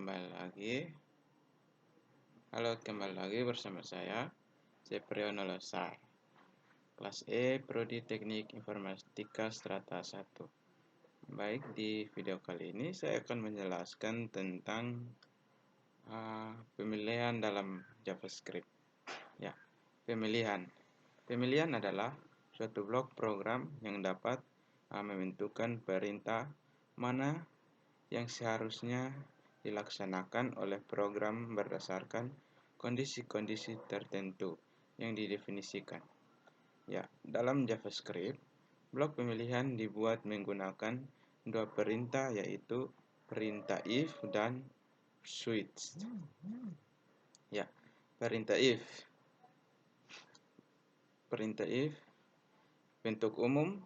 kembali lagi bersama saya, Sepriono Losar, kelas E, Prodi Teknik Informatika Strata 1. Baik, di video kali ini saya akan menjelaskan tentang pemilihan dalam JavaScript. Ya, pemilihan adalah suatu blok program yang dapat menentukan perintah mana yang seharusnya dilaksanakan oleh program berdasarkan kondisi-kondisi tertentu yang didefinisikan. Ya, dalam JavaScript, blok pemilihan dibuat menggunakan dua perintah, yaitu perintah if dan switch. Ya, perintah if bentuk umum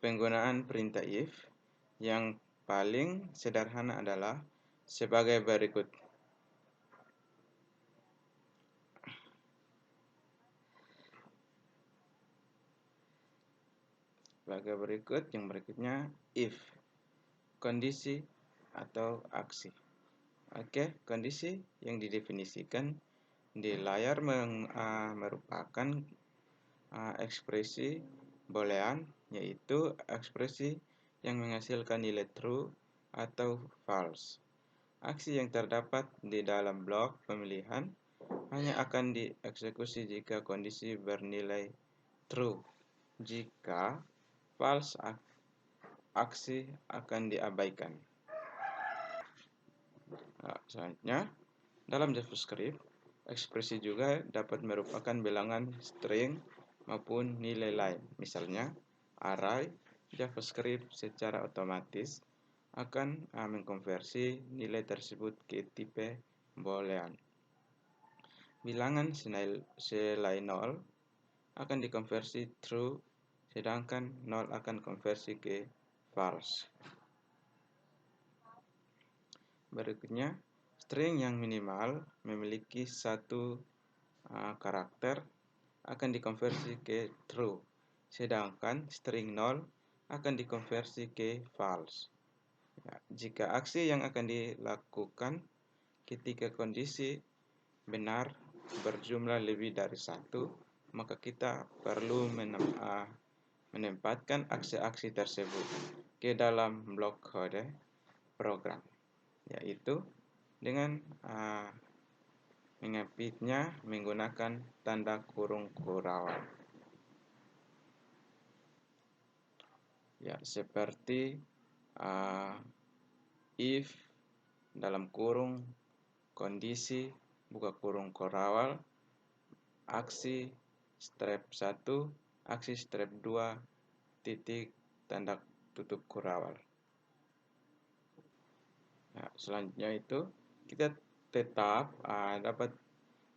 penggunaan perintah if yang paling sederhana adalah sebagai berikut. Yang berikutnya if, kondisi atau aksi. Oke, kondisi yang didefinisikan di layar merupakan ekspresi boolean, yaitu ekspresi yang menghasilkan nilai true atau false. Aksi yang terdapat di dalam blok pemilihan hanya akan dieksekusi jika kondisi bernilai true. Jika false, aksi akan diabaikan. Selanjutnya, dalam JavaScript, ekspresi juga dapat merupakan bilangan string maupun nilai lain. Misalnya, array JavaScript secara otomatis akan mengkonversi nilai tersebut ke tipe boolean. Bilangan selain 0 akan dikonversi true, sedangkan 0 akan konversi ke false. Berikutnya, string yang minimal memiliki satu karakter akan dikonversi ke true, sedangkan string 0 akan dikonversi ke false. Ya, jika aksi yang akan dilakukan ketika kondisi benar berjumlah lebih dari 1, maka kita perlu menempatkan aksi-aksi tersebut ke dalam blok kode program, yaitu dengan mengapitnya menggunakan tanda kurung kurawal. Ya, seperti if dalam kurung kondisi buka kurung kurawal, aksi strep 1, aksi strep 2, titik tanda tutup kurawal. Nah, selanjutnya itu kita tetap dapat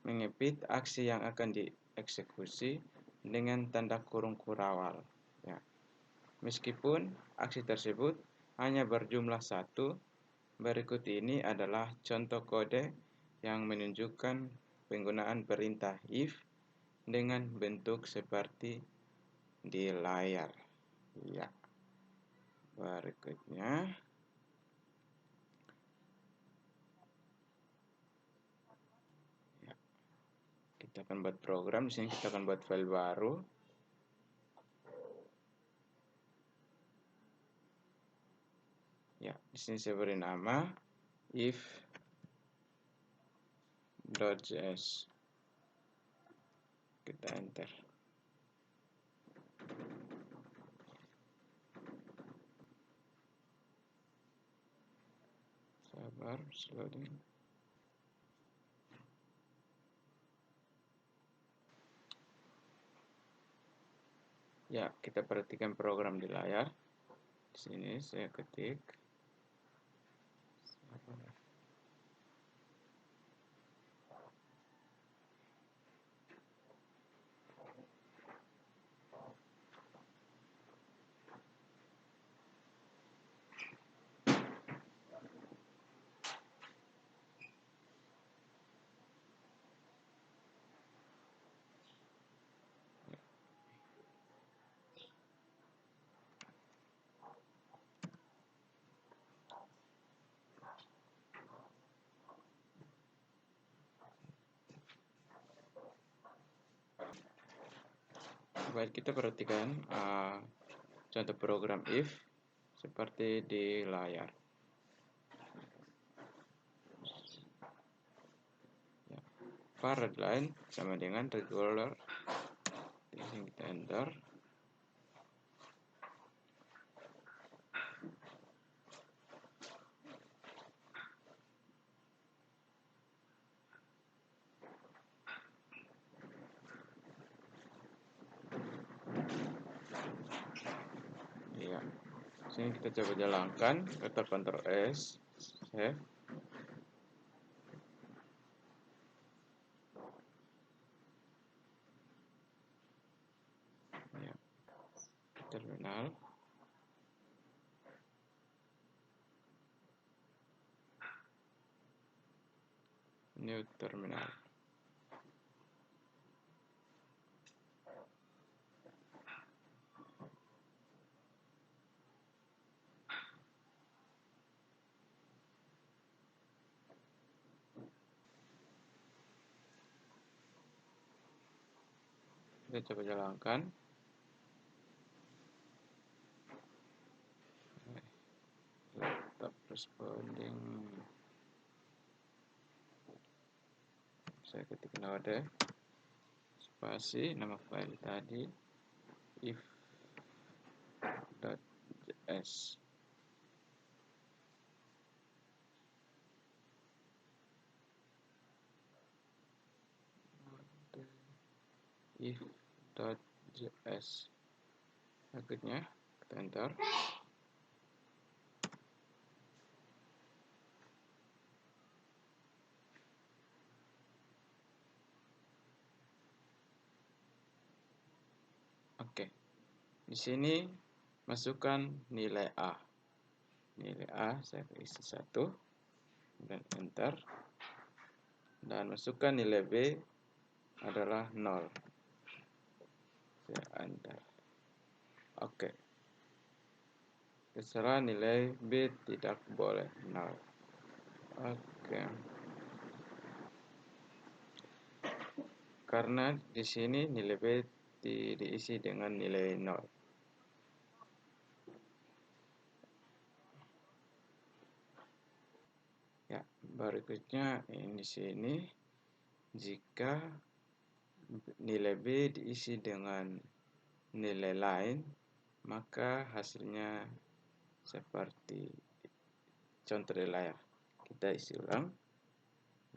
mengepit aksi yang akan dieksekusi dengan tanda kurung kurawal. Ya. Meskipun aksi tersebut hanya berjumlah 1, berikut ini adalah contoh kode yang menunjukkan penggunaan perintah if dengan bentuk seperti di layar. Ya. Berikutnya, ya, kita akan buat program. Di sini kita akan buat file baru. Ya, di sini saya beri nama if.js. Kita enter. Sabar, loading. Ya, kita perhatikan program di layar. Di sini saya ketik. Baik, kita perhatikan contoh program if seperti di layar. Ya. Var line sama dengan regular. Di sini kita enter. Ya. Sini kita coba jalankan, kita Ctrl S, save. Ya. Terminal. New terminal. Kita coba jalankan. Laptop responding. Saya ketik node spasi nama file tadi if.js. if.js. Akhirnya kita enter. Oke. Di sini masukkan nilai A. Nilai A saya isi 1 dan enter. Dan masukkan nilai B adalah 0. Saya enter. Oke. Terserah nilai B tidak boleh 0. Oke. Karena di sini nilai B diisi dengan nilai 0. Ya, berikutnya di sini jika nilai B diisi dengan nilai lain, maka hasilnya seperti contoh di layar. Kita isi ulang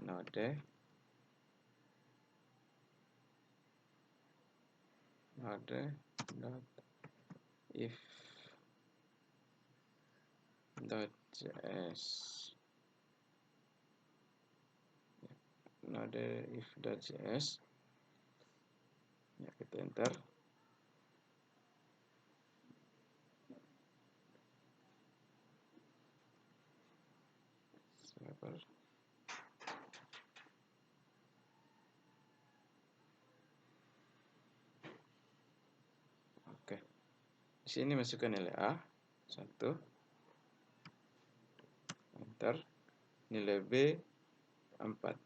node if.js. Node if.js. Ya, kita enter. Server. Oke. Di sini masukkan nilai A 1. Enter. Nilai B 4.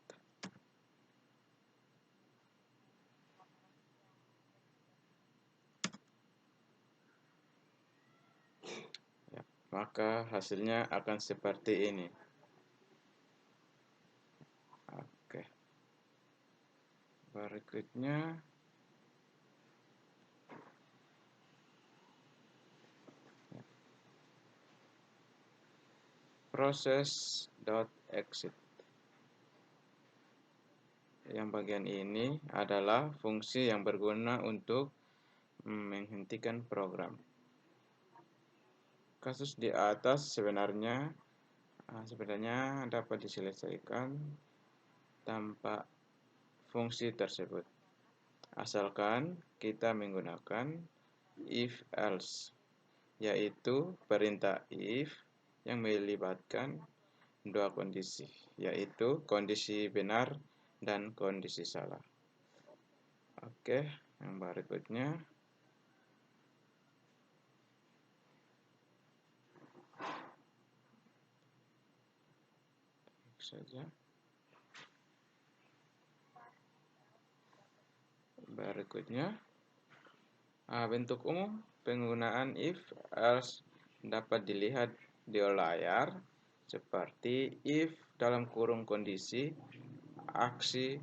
Ya, maka hasilnya akan seperti ini. Oke. Berikutnya proses.exit. Yang bagian ini adalah fungsi yang berguna untuk menghentikan program. Kasus di atas sebenarnya dapat diselesaikan tanpa fungsi tersebut, asalkan kita menggunakan if else, yaitu perintah if yang melibatkan dua kondisi, yaitu kondisi benar dan kondisi salah. Oke, yang berikutnya saja. Berikutnya Bentuk umum penggunaan if else dapat dilihat di layar seperti if dalam kurung kondisi aksi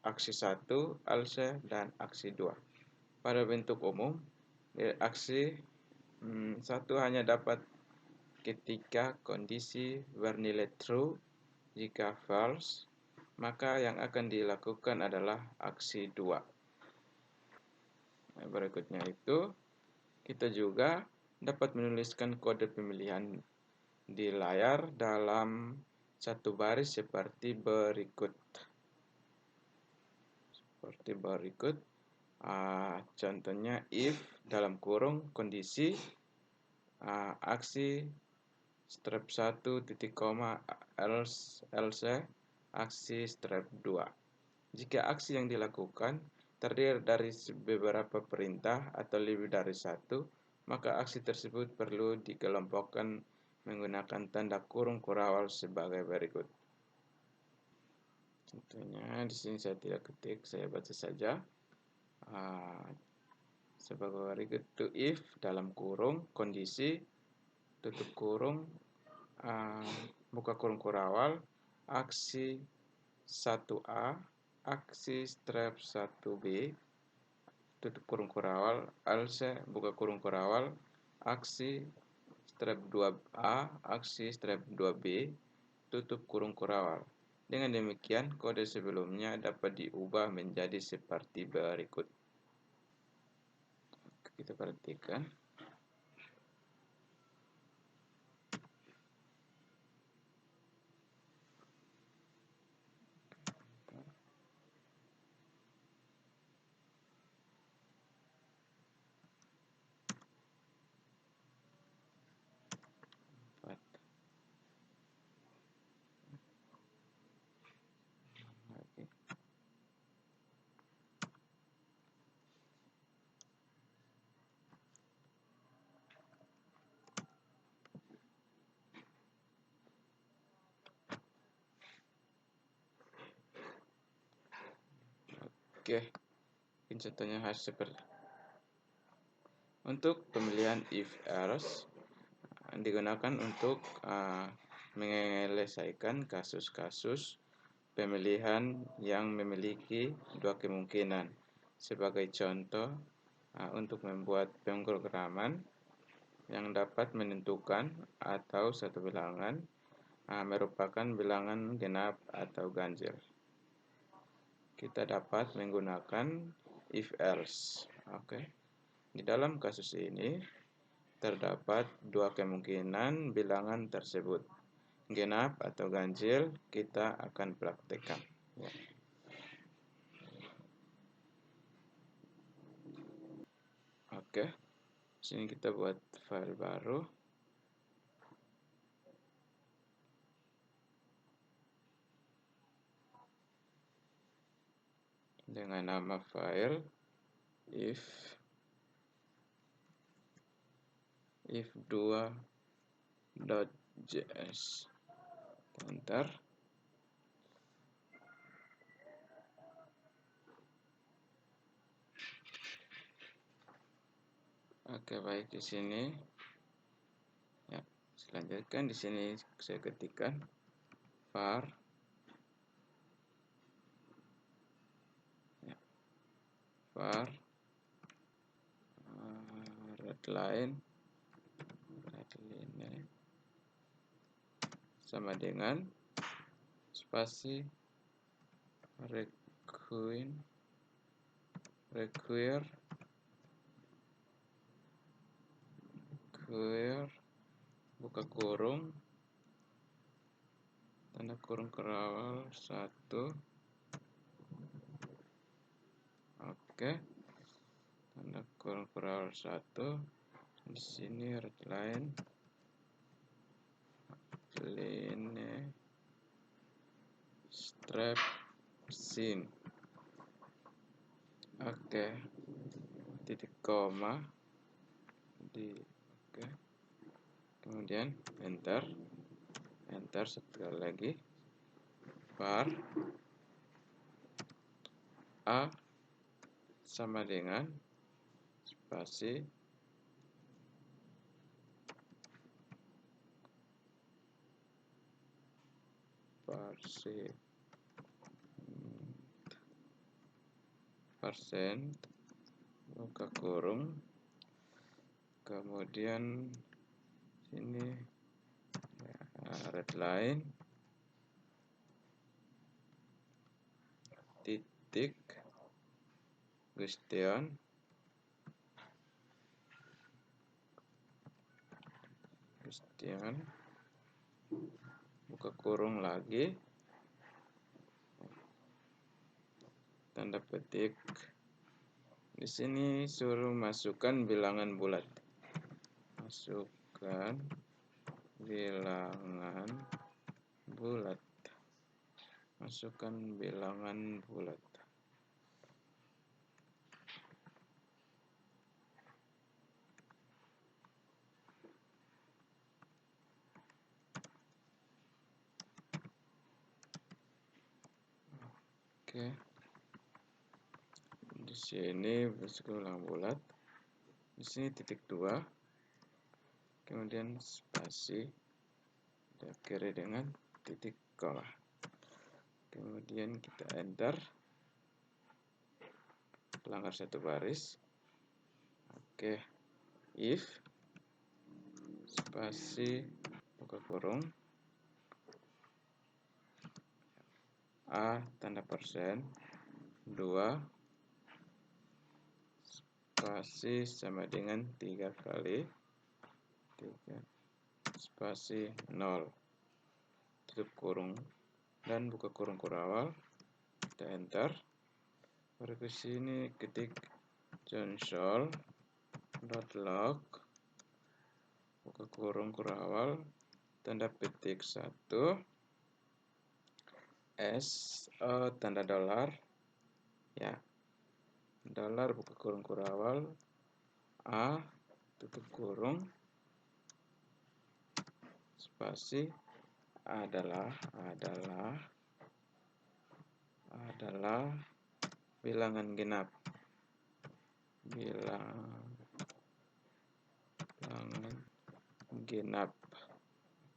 1, else dan aksi 2. Pada bentuk umum, aksi 1 hanya dapat ketika kondisi bernilai true. Jika false, maka yang akan dilakukan adalah aksi 2. Berikutnya itu, kita juga dapat menuliskan kode pemilihan di layar dalam satu baris seperti berikut. Contohnya if dalam kurung kondisi aksi strep 1 titik koma else aksi strep 2. Jika aksi yang dilakukan terdiri dari beberapa perintah atau lebih dari satu, maka aksi tersebut perlu dikelompokkan menggunakan tanda kurung kurawal sebagai berikut. Contohnya di sini saya tidak ketik, saya baca saja. Sebagai berikut, to if dalam kurung kondisi tutup kurung buka kurung kurawal aksi 1A aksi strep 1B tutup kurung kurawal else buka kurung kurawal aksi strep 2A aksi strep 2B tutup kurung kurawal. Dengan demikian kode sebelumnya dapat diubah menjadi seperti berikut. Kita perhatikan. Oke, contohnya harus seperti untuk pemilihan if else digunakan untuk menyelesaikan kasus-kasus pemilihan yang memiliki dua kemungkinan. Sebagai contoh, untuk membuat pemrograman yang dapat menentukan atau satu bilangan merupakan bilangan genap atau ganjil, kita dapat menggunakan if else. Oke. Di dalam kasus ini terdapat dua kemungkinan bilangan tersebut, genap atau ganjil. Kita akan praktekkan. Ya. Oke. Sini kita buat file baru. Dengan nama file if2.js. Enter. Oke, baik, di sini. Ya, selanjutkan di sini saya ketikkan var redline sama dengan spasi require buka kurung tanda kurung kurawal 1. Oke, tanda kurung kurawal 1. Di sini redline strap sin. Oke, titik koma oke. Kemudian enter sekali lagi. Var a sama dengan spasi persen buka kurung, kemudian sini red line, titik, question, buka kurung lagi, tanda petik. Di sini suruh masukkan bilangan bulat. Masukkan bilangan bulat. Masukkan bilangan bulat. Oke. Di sini bilangan bulat. Di sini titik 2. Kemudian spasi diakhiri dengan titik koma. Kemudian kita enter, langgar satu baris. Oke, if spasi buka kurung A tanda persen 2 spasi sama dengan 3 kali 3 spasi 0, tutup kurung dan buka kurung kurawal. Kita enter, baru ke sini ketik console.log, buka kurung kurawal, tanda petik 1 S tanda dolar ya, dolar buka kurung kurawal A tutup kurung spasi adalah bilangan genap,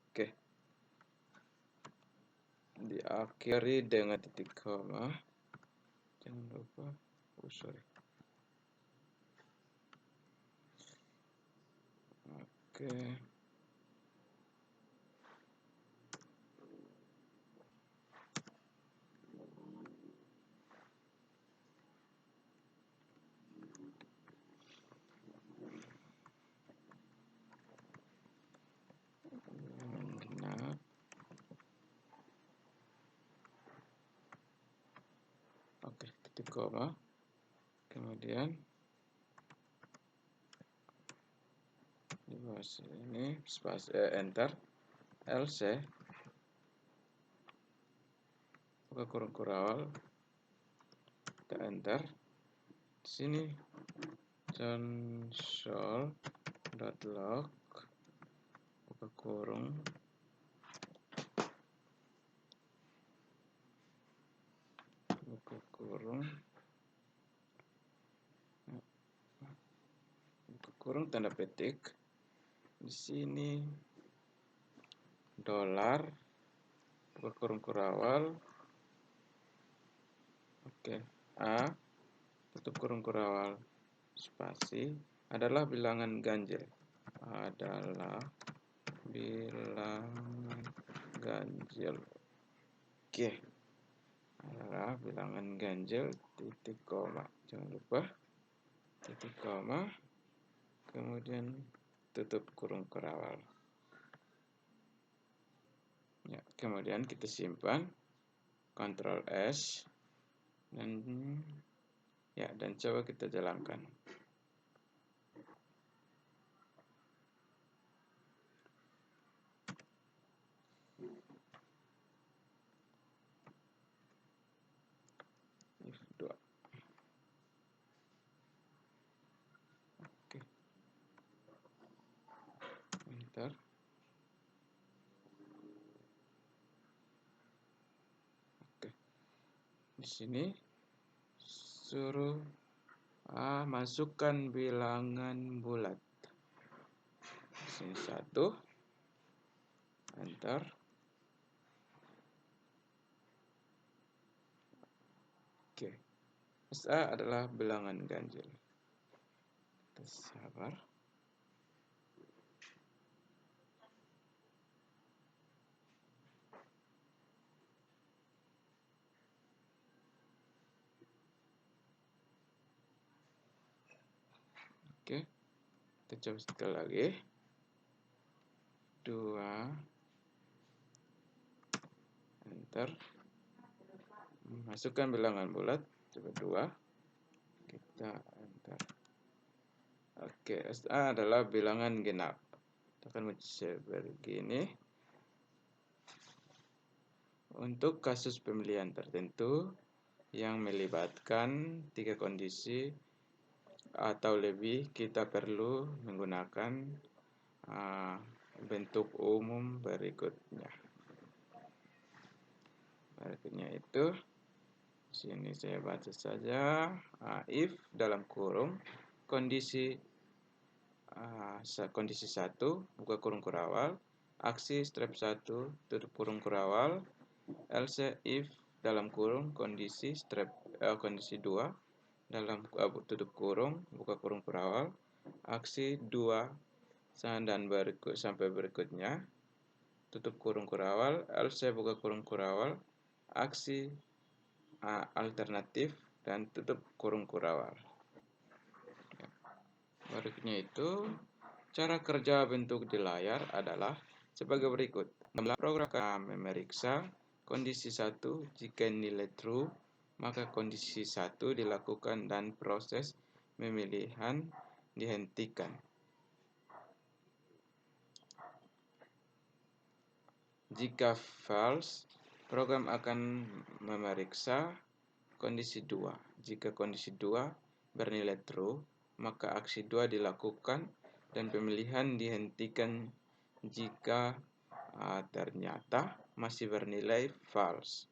Oke, diakhiri dengan titik koma, jangan lupa oke. Oke, titik koma, kemudian di bawah sini spasi enter, LC buka kurung kurawal, kita enter. Di sini console.log, buka kurung tanda petik. Di sini dolar buka kurung kurawal, oke, A tutup kurung kurawal spasi adalah bilangan ganjil, oke, adalah bilangan ganjil, titik koma, jangan lupa titik koma, kemudian tutup kurung kurawal ya. Kemudian kita simpan, Ctrl S, dan coba kita jalankan. If 2. Oke. Enter. Oke. Di sini suruh Masukkan bilangan bulat. Di sini 1, enter. Oke, SA adalah bilangan ganjil. Kita sabar. Oke, kita coba sekali lagi. 2, enter. Masukkan bilangan bulat, coba 2, kita enter. Oke, SA adalah bilangan genap. Kita akan seperti ini. Untuk kasus pemilihan tertentu yang melibatkan 3 kondisi atau lebih, kita perlu menggunakan bentuk umum berikutnya. Berikutnya itu, sini saya baca saja, if dalam kurung kondisi 1 buka kurung kurawal, aksi strep 1 tutup kurung kurawal, else if dalam kurung kondisi kondisi 2 dalam tutup kurung buka kurung kurawal, aksi 2 dan sampai berikutnya, tutup kurung kurawal, else buka kurung kurawal, aksi alternatif dan tutup kurung kurawal. Berikutnya itu, cara kerja bentuk di layar adalah sebagai berikut. Program akan memeriksa kondisi 1, jika nilai true, maka kondisi 1 dilakukan dan proses pemilihan dihentikan. Jika false, program akan memeriksa kondisi 2. Jika kondisi 2 bernilai true, maka aksi 2 dilakukan dan pemilihan dihentikan jika ternyata masih bernilai false.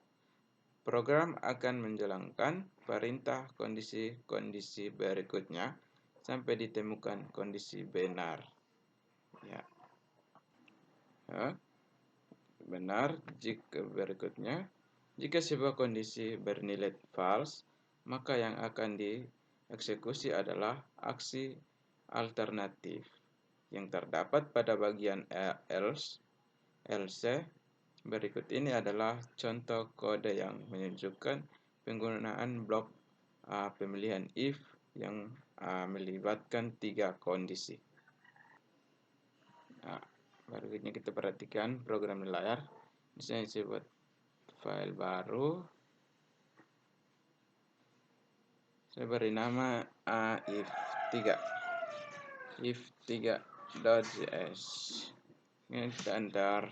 Program akan menjalankan perintah kondisi-kondisi berikutnya sampai ditemukan kondisi benar. Ya. Benar jika berikutnya. Jika sebuah kondisi bernilai false, maka yang akan dieksekusi adalah aksi alternatif yang terdapat pada bagian else. Berikut ini adalah contoh kode yang menunjukkan penggunaan blok pemilihan if yang melibatkan 3 kondisi. Berikutnya kita perhatikan program di layar. Misalnya saya buat file baru, saya beri nama if3.js. Ini kita enter.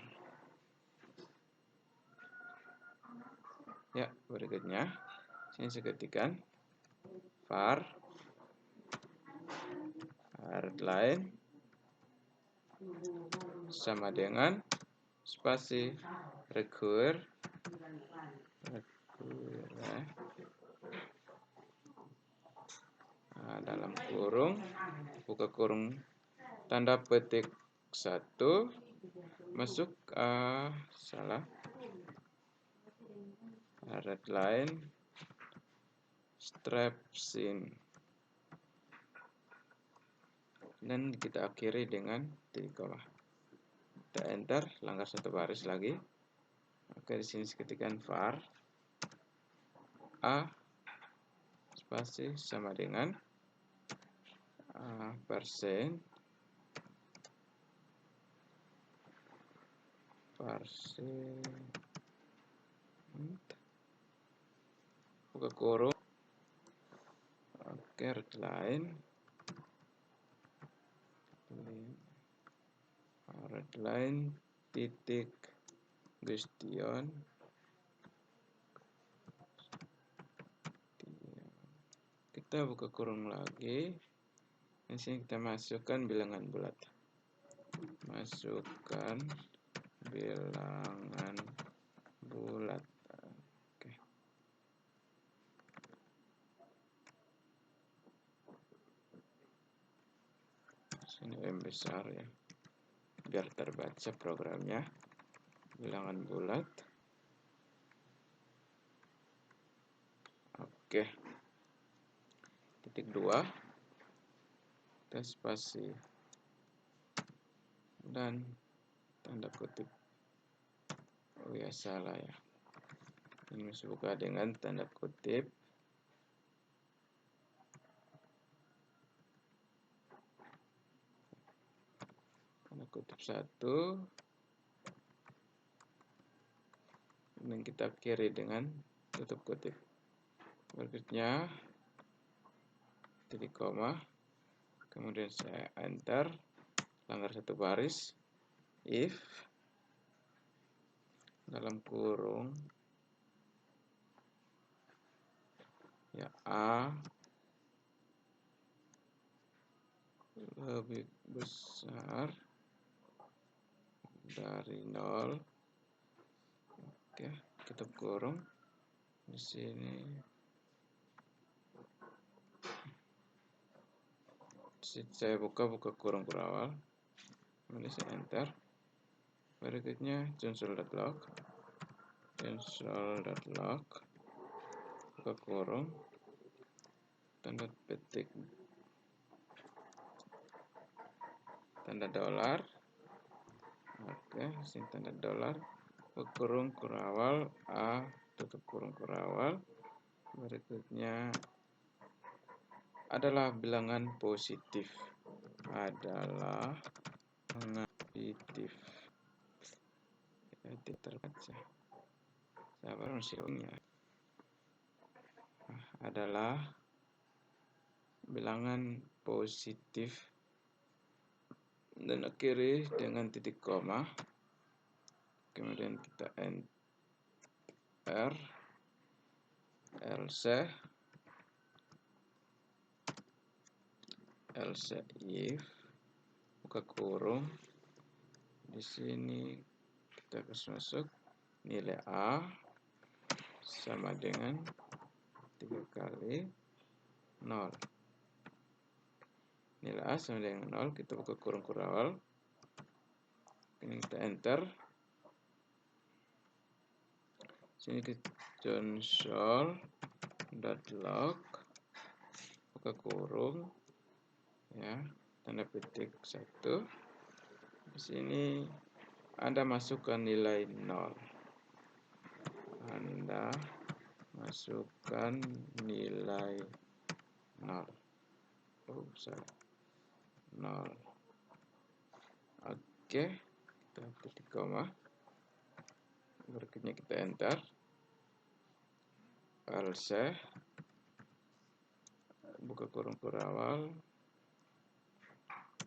Ya, berikutnya sini saya ketikkan var readline sama dengan spasi require dalam kurung buka kurung tanda petik 1 masuk readline strap sin dan kita akhiri dengan titik koma. Kita enter, langkah 1 baris lagi. Oke, di sini ketikkan var a spasi sama dengan persen buka kurung, oke, readline titik question kita buka kurung lagi. Di sini kita masukkan bilangan bulat, Oke. besar ya, biar terbaca programnya. Bilangan bulat. Oke. Titik 2, kita spasi dan tanda kutip. Oh ya, salah ya, ini mesti buka dengan tanda kutip. Tanda kutip 1, dan kita kiri dengan tutup kutip. Berikutnya titik koma, kemudian saya enter, langgar satu baris, if dalam kurung ya A lebih besar dari 0. Oke, kita kurung di sini. Saya buka kurung kurawal, kemudian saya enter. Berikutnya console.log, buka kurung, tanda petik, tanda dolar. Oke, sini tanda dolar, buka kurung kurawal A, tutup kurung kurawal. Berikutnya adalah bilangan positif, ya, terbaca. Sabar masih ya. Adalah bilangan positif dan akhiri dengan titik koma, kemudian kita enter, else if, buka kurung, di sini kita kasih masuk nilai A sama dengan 3 kali 0. Nilai A sama dengan 0, kita buka kurung kurawal, ini kita enter. Sini kita console.log, buka kurung ya, tanda petik 1. Di sini Anda masukkan nilai 0. Anda masukkan nilai 0. Oh, salah. 0. Oke, kita titik koma. Berikutnya kita enter. Else, buka kurung kurawal,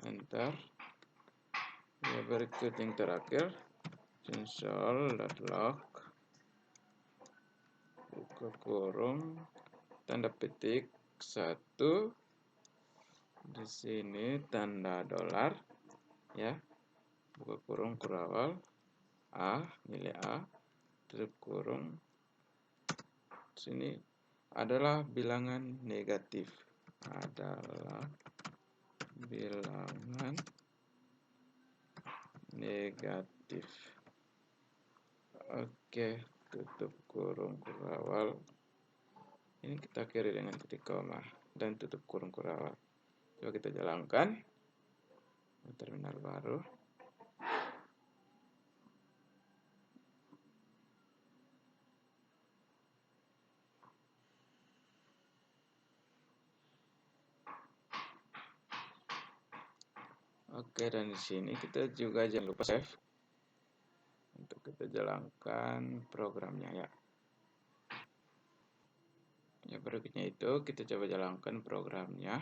enter. Ya, berikut yang terakhir console.log, buka kurung, tanda petik 1. Di sini tanda dolar ya, buka kurung kurawal A, nilai A, tutup kurung. Sini adalah bilangan negatif, Oke, tutup kurung kurawal. Ini kita kiri dengan titik koma dan tutup kurung kurawal. Coba kita jalankan terminal baru. Oke, dan di sini kita juga jangan lupa save untuk kita jalankan programnya ya. Ya, berikutnya itu kita coba jalankan programnya.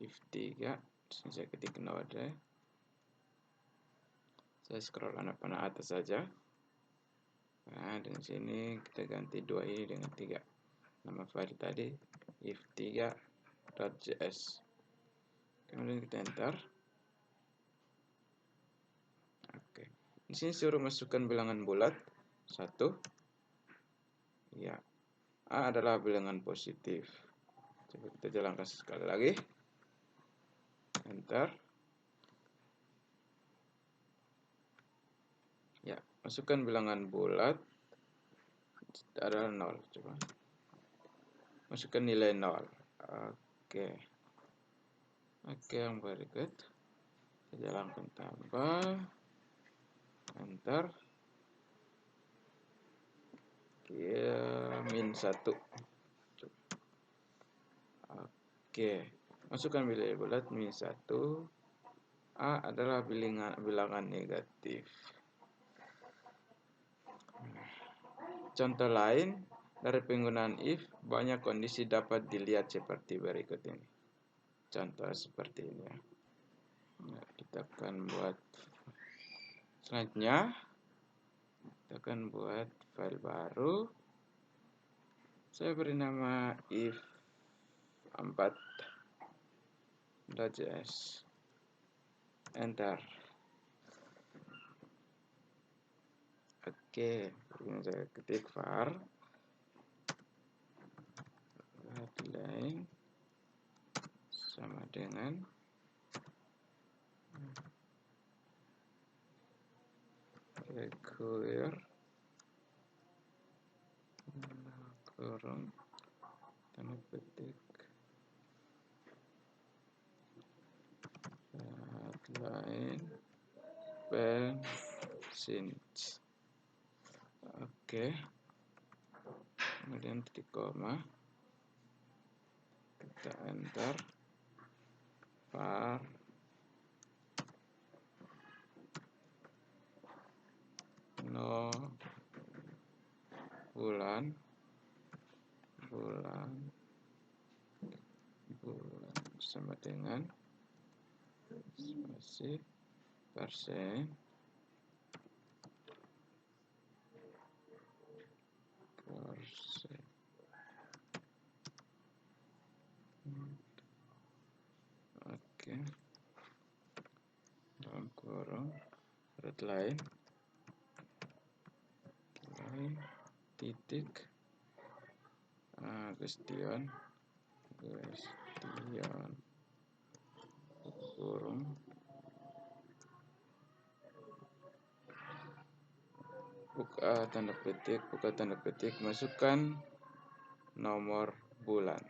If 3, sini saya ketik node. Saya scroll panah atas saja. Nah, di sini kita ganti 2 ini dengan 3. Nama file tadi if3.js. Kemudian kita enter. Oke. Di sini suruh masukkan bilangan bulat 1. Ya. A adalah bilangan positif. Coba kita jalankan sekali lagi. Enter. Ya, masukkan bilangan bulat adalah 0. Coba masukkan nilai 0. Oke. Oke, yang berikut kita jalankan tambah, enter, min 1. Oke, masukkan nilai bulat min 1. A adalah bilangan negatif. Contoh lain dari penggunaan if, banyak kondisi dapat dilihat seperti berikut ini. Contoh seperti ini ya. Nah, kita akan buat selanjutnya, kita akan buat file baru. Saya beri nama if 4.js. Enter. Oke, ini saya ketik var headline sama dengan require kurung tanda petik headline since. Oke, kemudian titik koma, kita enter var no bulan sama dengan masih persen oke, dalam kurung headline titik question kurung buka tanda petik, masukkan nomor bulan,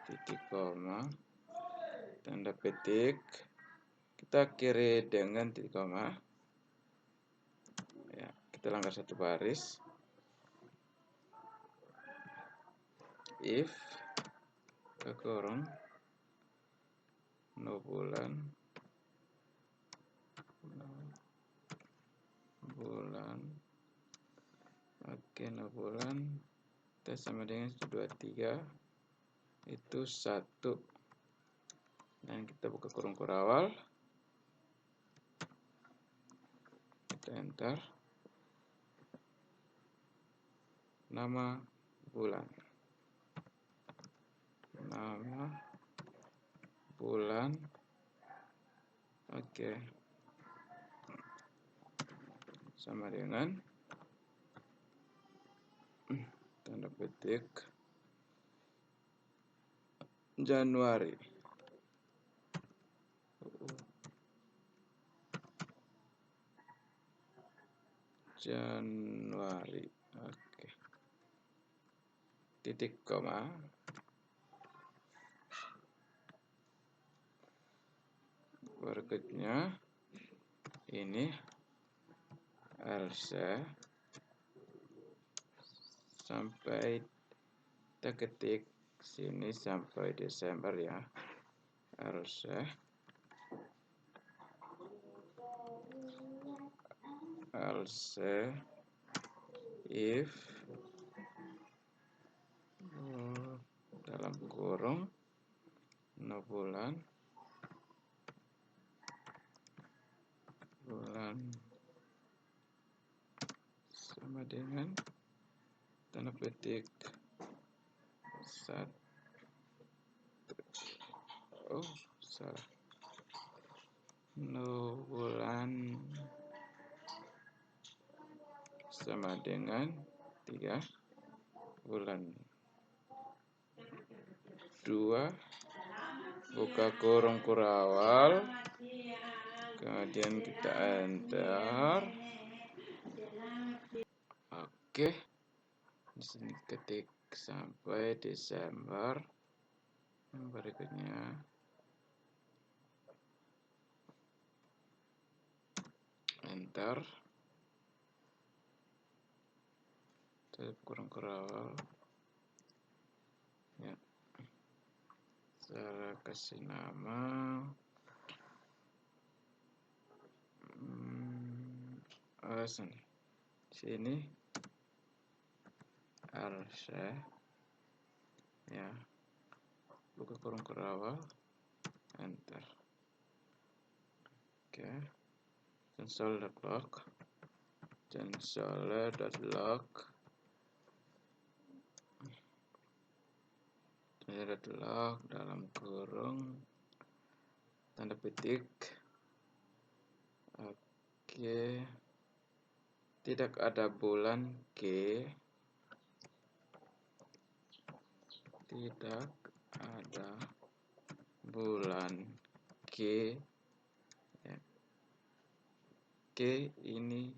titik koma, tanda petik, kita akhiri dengan titik koma ya, kita langgar satu baris, if kurung no bulan oke, no bulan kita sama dengan 23 itu 1, dan kita buka kurung kurawal, kita enter nama bulan oke, sama dengan tanda petik Januari. Oke, titik koma, berikutnya ini else sampai kita ketik sini sampai Desember ya, else if dalam kurung no bulan sama dengan tanda petik 1, salah, no bulan sama dengan 3 bulan. 2, buka kurung kurawal, kemudian kita enter. Oke, di sini ketik sampai Desember. Yang berikutnya enter, tutup kurung kurawal ya. Saya kasih nama sini Arsy ya, buka kurung kurawal, enter. Oke, console.log dalam kurung tanda petik. Oke, tidak ada bulan G, tidak ada bulan G ya. G ini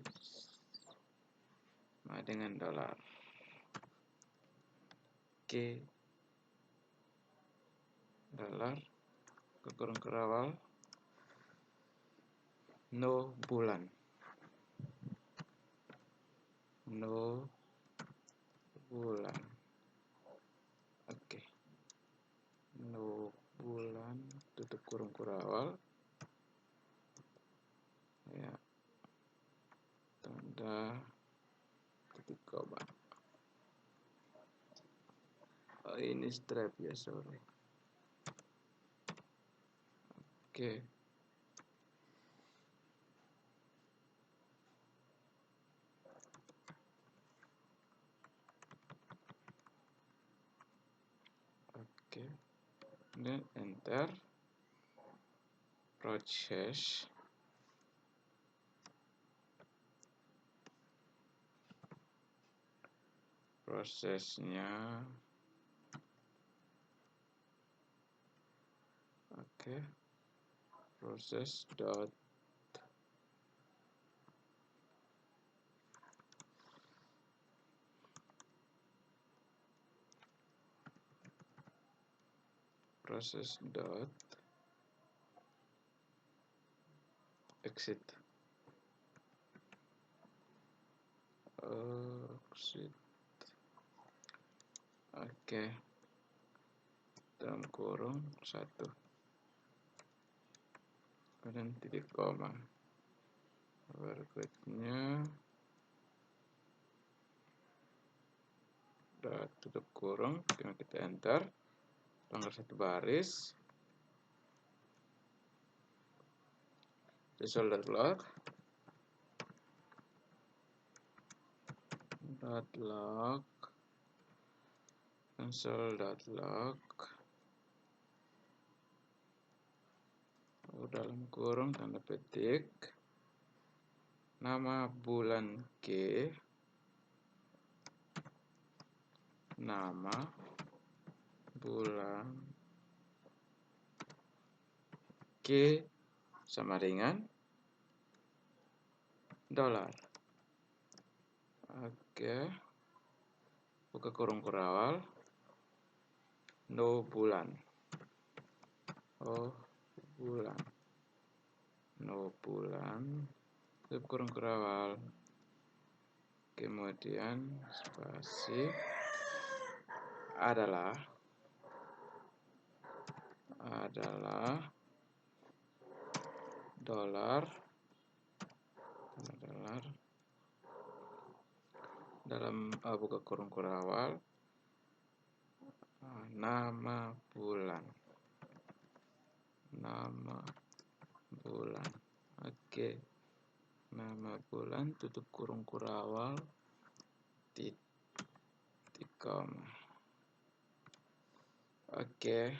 sama dengan dolar. G dolar, ke kurung kurawal, no bulan, no bulan. Oke, no bulan, tutup kurung kurawal ya, tanda titik koma. Oh, ini strap ya, sorry. Oke, dan enter. Prosesnya oke, proses dot exit. Oke, dalam kurung 1, kemudian titik koma. Berikutnya udah tutup kurung, kemudian kita enter, langgar 1 baris, console.log console.log dalam kurung tanda petik nama bulan G, nama bulan G sama dengan dolar. Oke, buka kurung kurawal, no bulan, oh bulan, no bulan, tutup kurung kurawal, kemudian spasi adalah dolar dalam buka kurung kurawal, nama bulan. Oke, nama bulan, tutup kurung kurawal, titik koma. Oke,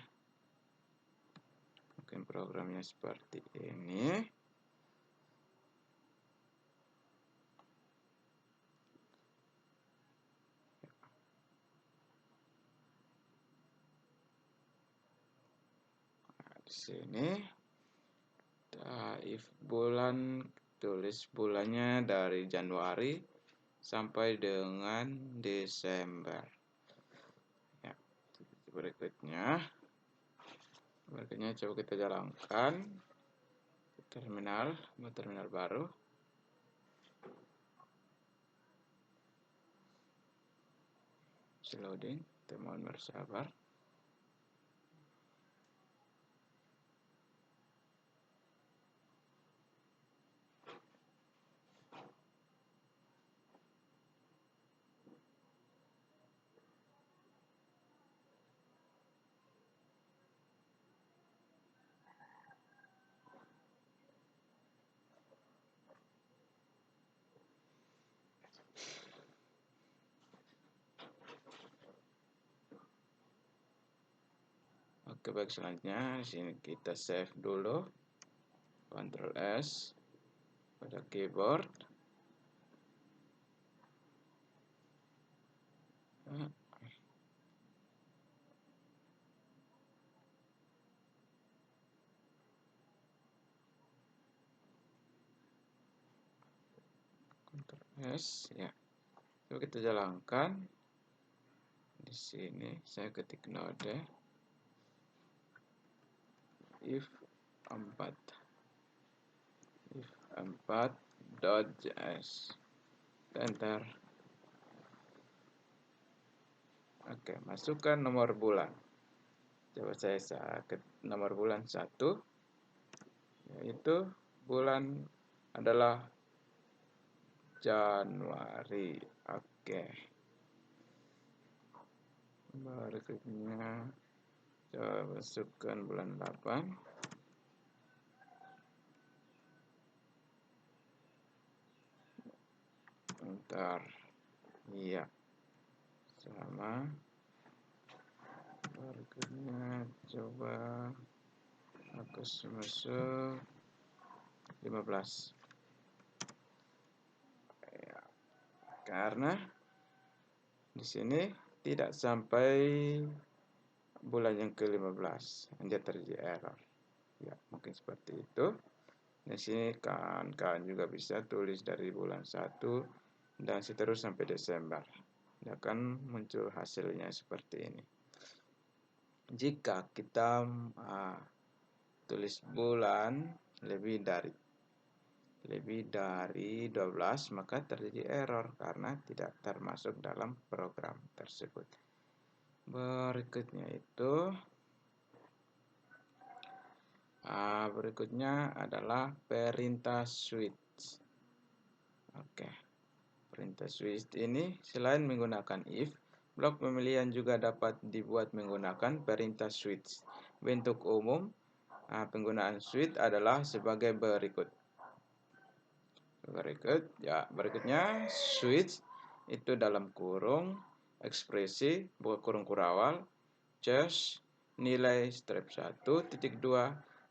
mungkin programnya seperti ini. sini. If bulan, tulis bulannya dari Januari sampai dengan Desember. Ya, berikutnya coba kita jalankan terminal baru. Loading, mohon bersabar. Oke, baik, selanjutnya sini kita save dulu. Ctrl S pada keyboard. Ctrl S, ya. Coba kita jalankan. Di sini saya ketik node if 4.js, enter. Oke, masukkan nomor bulan. Coba saya ke nomor bulan 1, yaitu bulan adalah Januari. Oke. Berikutnya coba masukkan bulan 8. Bentar. Iya. Sama. Berikutnya coba aku masuk 15. Ya. Karena di sini tidak sampai bulan yang ke-15, dia terjadi error. Ya, mungkin seperti itu. Di sini kawan-kawan juga bisa tulis dari bulan 1 dan seterusnya sampai Desember. Dia akan muncul hasilnya seperti ini. Jika kita tulis bulan lebih dari 12, maka terjadi error karena tidak termasuk dalam program tersebut. Berikutnya adalah perintah switch. Oke. Perintah switch ini selain menggunakan if, blok pemilihan juga dapat dibuat menggunakan perintah switch. Bentuk umum penggunaan switch adalah sebagai berikut. Berikutnya switch itu dalam kurung ekspresi buka kurung kurawal just nilai strip 1.2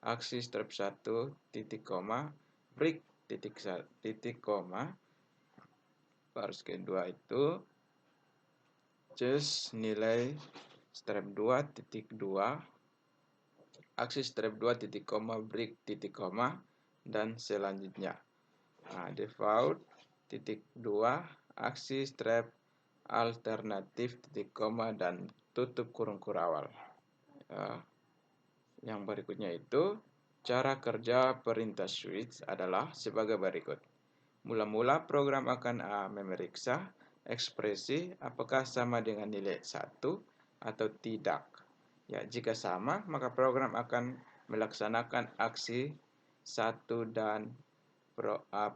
aksi strip 1 titik koma break titik koma baris kedua itu just nilai strip 2.2 aksi strip 2 titik koma break titik koma dan selanjutnya. Default titik 2 aksi strip alternatif titik koma dan tutup kurung kurawal. Yang berikutnya itu cara kerja perintah switch adalah sebagai berikut. Mula-mula program akan memeriksa ekspresi apakah sama dengan nilai 1 atau tidak. Ya, jika sama, maka program akan melaksanakan aksi 1 dan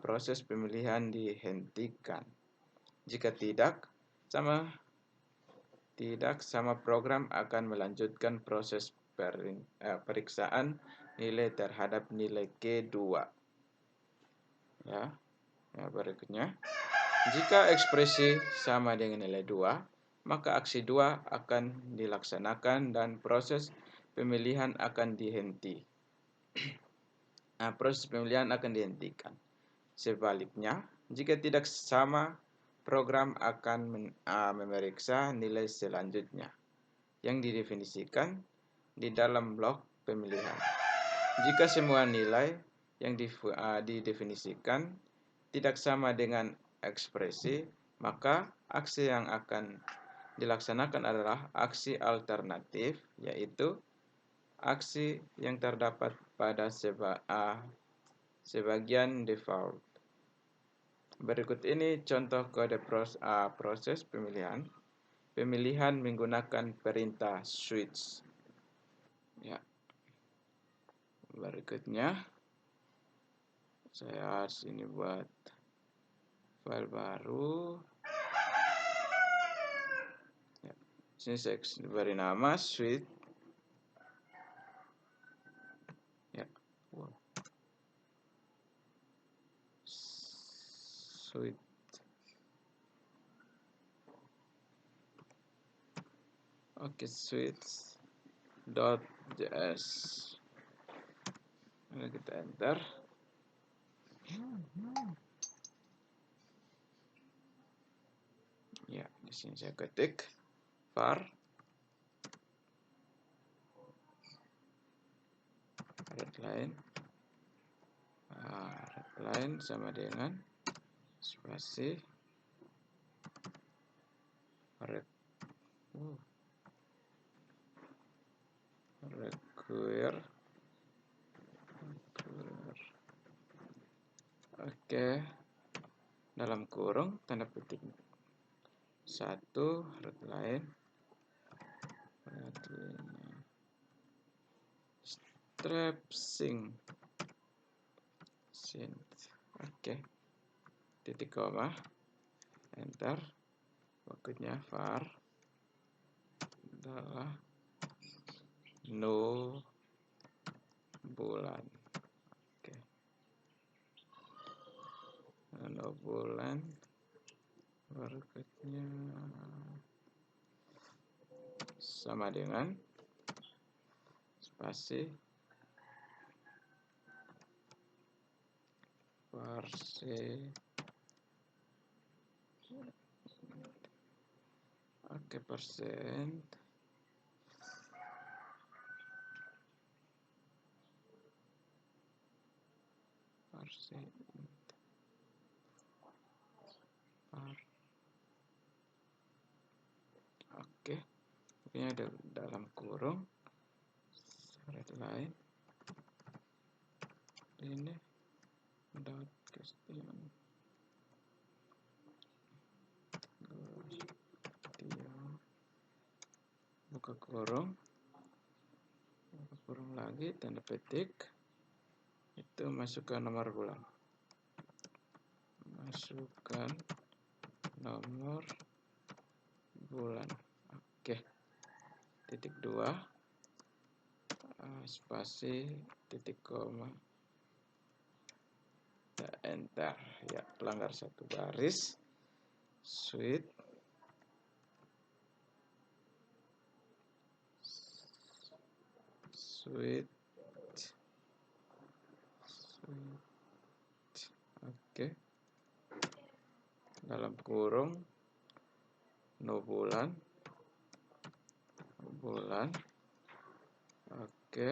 proses pemilihan dihentikan. Jika tidak sama program akan melanjutkan proses periksaan nilai terhadap nilai K2. Ya, berikutnya. Jika ekspresi sama dengan nilai 2, maka aksi 2 akan dilaksanakan dan proses pemilihan akan dihentikan. Sebaliknya, jika tidak sama, program akan memeriksa nilai selanjutnya yang didefinisikan di dalam blok pemilihan. Jika semua nilai yang didefinisikan tidak sama dengan ekspresi, maka aksi yang akan dilaksanakan adalah aksi alternatif, yaitu aksi yang terdapat pada sebagian default. Berikut ini contoh kode proses pemilihan. Pemilihan menggunakan perintah switch. Ya. Berikutnya saya sini buat file baru. Ya. Sini saya beri nama switch. Ya. Wow. Switch. Oke, switch.js. Lalu kita enter. Ya, di sini saya ketik var readline sama dengan spasi require. Oke, dalam kurung tanda petik 1 readline strapsing oke, titik koma, enter. Berikutnya var adalah no bulan. Oke, no bulan. Berikutnya sama dengan spasi parse. Oke, persen parse oke, ini ada dalam kurung readline ini dot question buka kurung lagi, tanda petik, itu masukkan nomor bulan, oke, titik 2 spasi titik koma, enter. Ya, pelanggar satu baris switch oke, dalam kurung no bulan oke,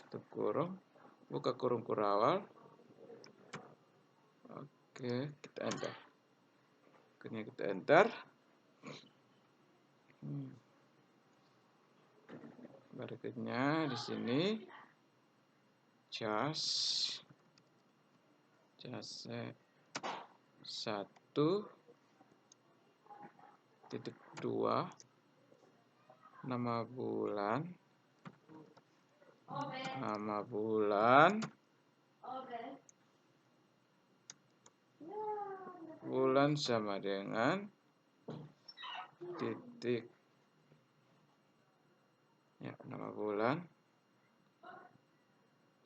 tutup kurung, buka kurung kurawal. Oke, kita enter. Akhirnya kita enter. Berikutnya di sini cas 1.2 nama bulan sama dengan titik, ya, nama bulan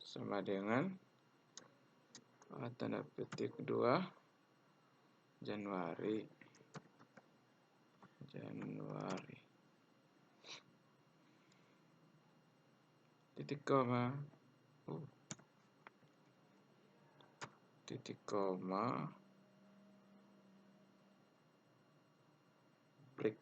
sama dengan tanda petik 2 Januari titik koma break.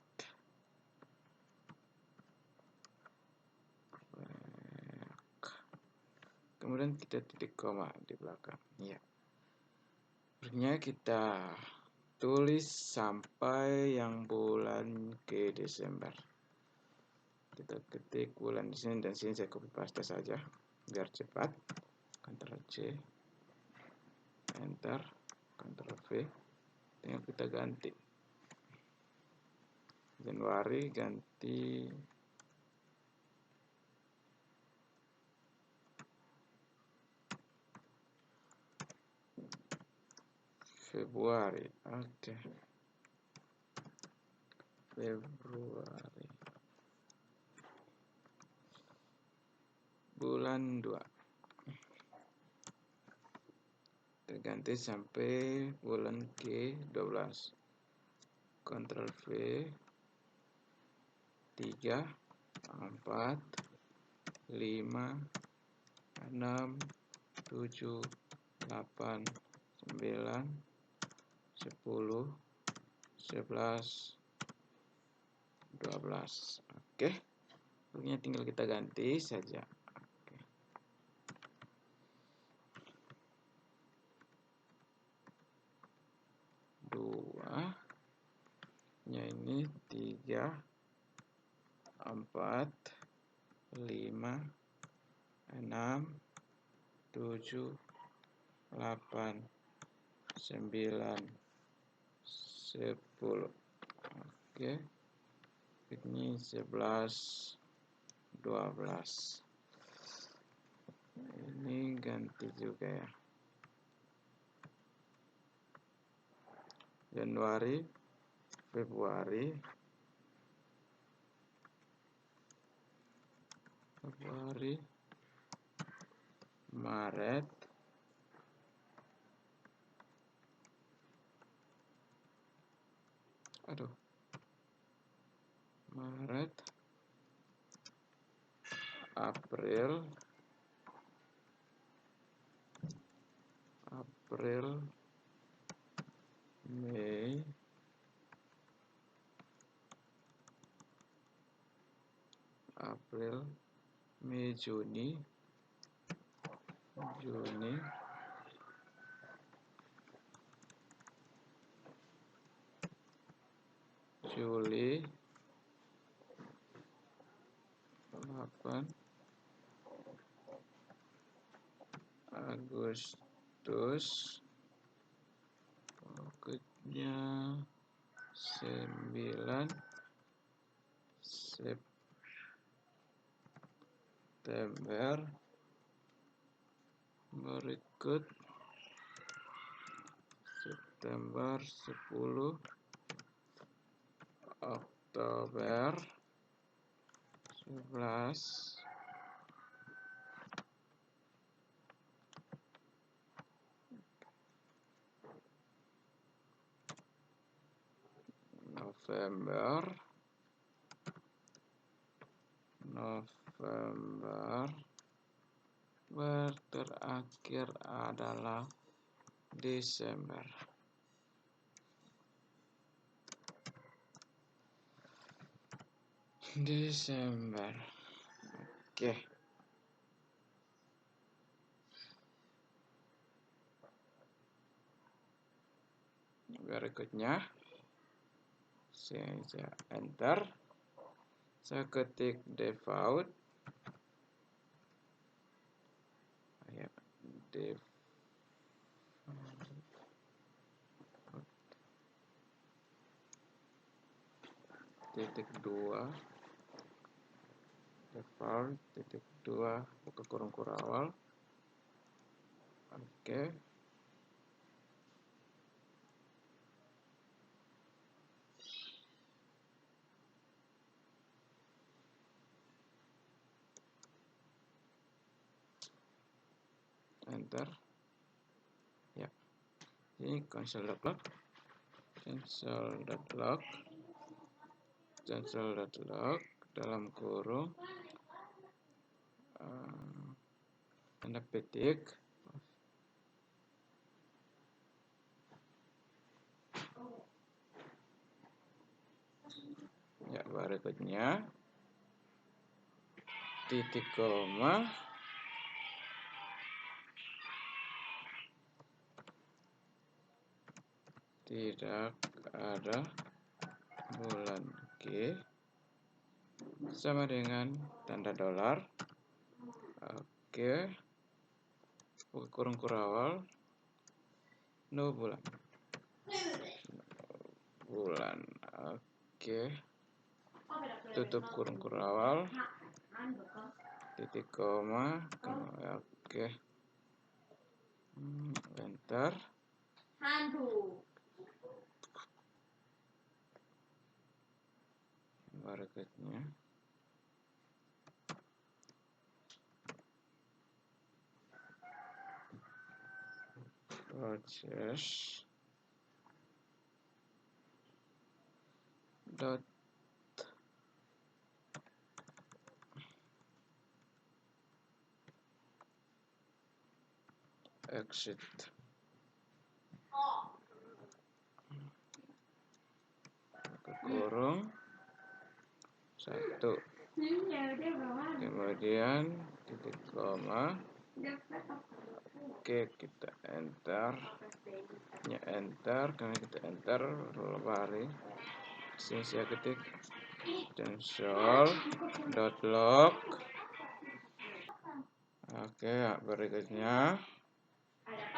kemudian kita titik koma di belakang. Ya. Berikutnya kita tulis sampai yang bulan ke Desember. Kita ketik bulan di sini dan sini saya copy paste saja biar cepat. Ctrl C, Enter, Ctrl V. Tinggal kita ganti. Januari ganti Februari. Oke. Februari. Bulan 2. Terganti sampai bulan ke-12. Ctrl V. 3, 4, 5, 6, 7, 8, 9, 10, 11, 12. Oke. Ini tinggal kita ganti saja. Oke. 2. Nya ini 3, 4, 5, 6, 7, 8, 9, 10. Oke. Ini 11, 12. Ini ganti juga ya. Januari, Februari, Maret, Maret, April, Mei, Juni, Juli, 8, Agustus, pokoknya 9, September, berikut September 10, Oktober 11, November, terakhir adalah Desember. Oke. Berikutnya saya enter. Saya ketik default. Ya, -2 default -2 buka kurung kurawal. Oke. Enter. Ya. Ini console.log. Console.log dalam kurung tanda petik ya, berikutnya titik koma tidak ada bulan. Oke, sama dengan tanda dolar. Oke, buka kurung kurawal, no bulan. Oke, tutup kurung kurawal, titik koma. Oke, enter. Berikutnya proses dot exit. Buka kurung 1, kemudian titik koma. Oke, kita enter. Karena kita enter bari sini saya ketik console.log. Oke, berikutnya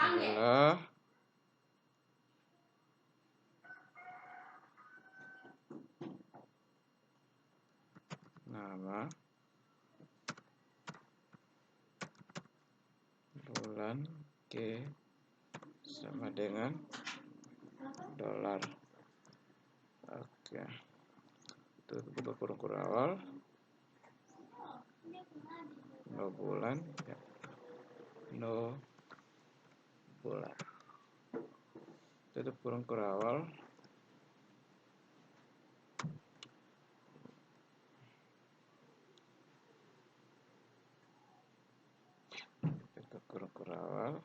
adalah nama bulan Q sama dengan dolar. Oke, itu buka kurung kurawal, no bulan ya, no bulan, tutup kurung kurawal, tutup kurung kurawal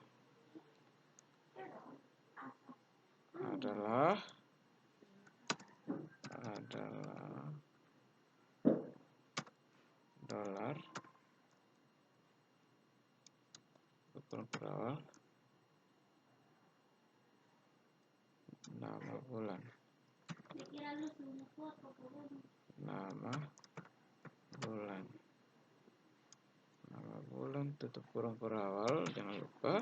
adalah dolar, kurung kurawal, nama bulan, tutup kurung kurawal, jangan lupa,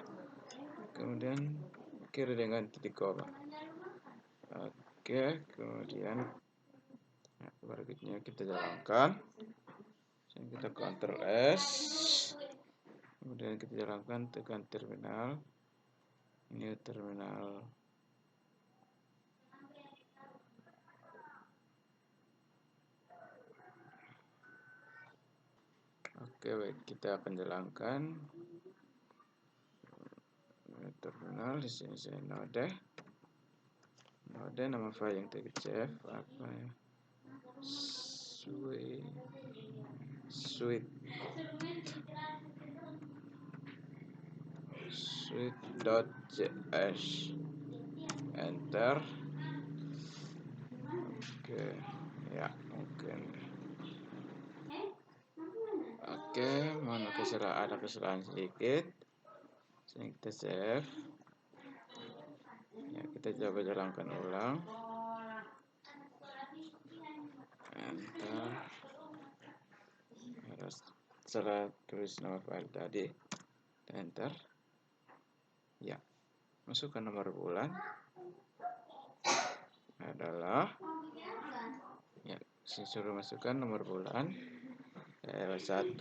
kemudian kiri dengan titik koma. Oke, kemudian berikutnya kita jalankan, kita Ctrl S, kemudian kita jalankan, tekan terminal, ini terminal. Oke, baik, kita akan jalankan terminal. Di sini saya node, nama file yang tadi save apa ya, suite.js, enter. Oke, ya mungkin. Oke, mohon ada kesalahan sedikit. Sini kita save. Ya, kita coba jalankan ulang. Enter. Setelah tulis nama file tadi, enter. Ya, masukkan nomor bulan adalah, ya, saya suruh masukkan nomor bulan 1,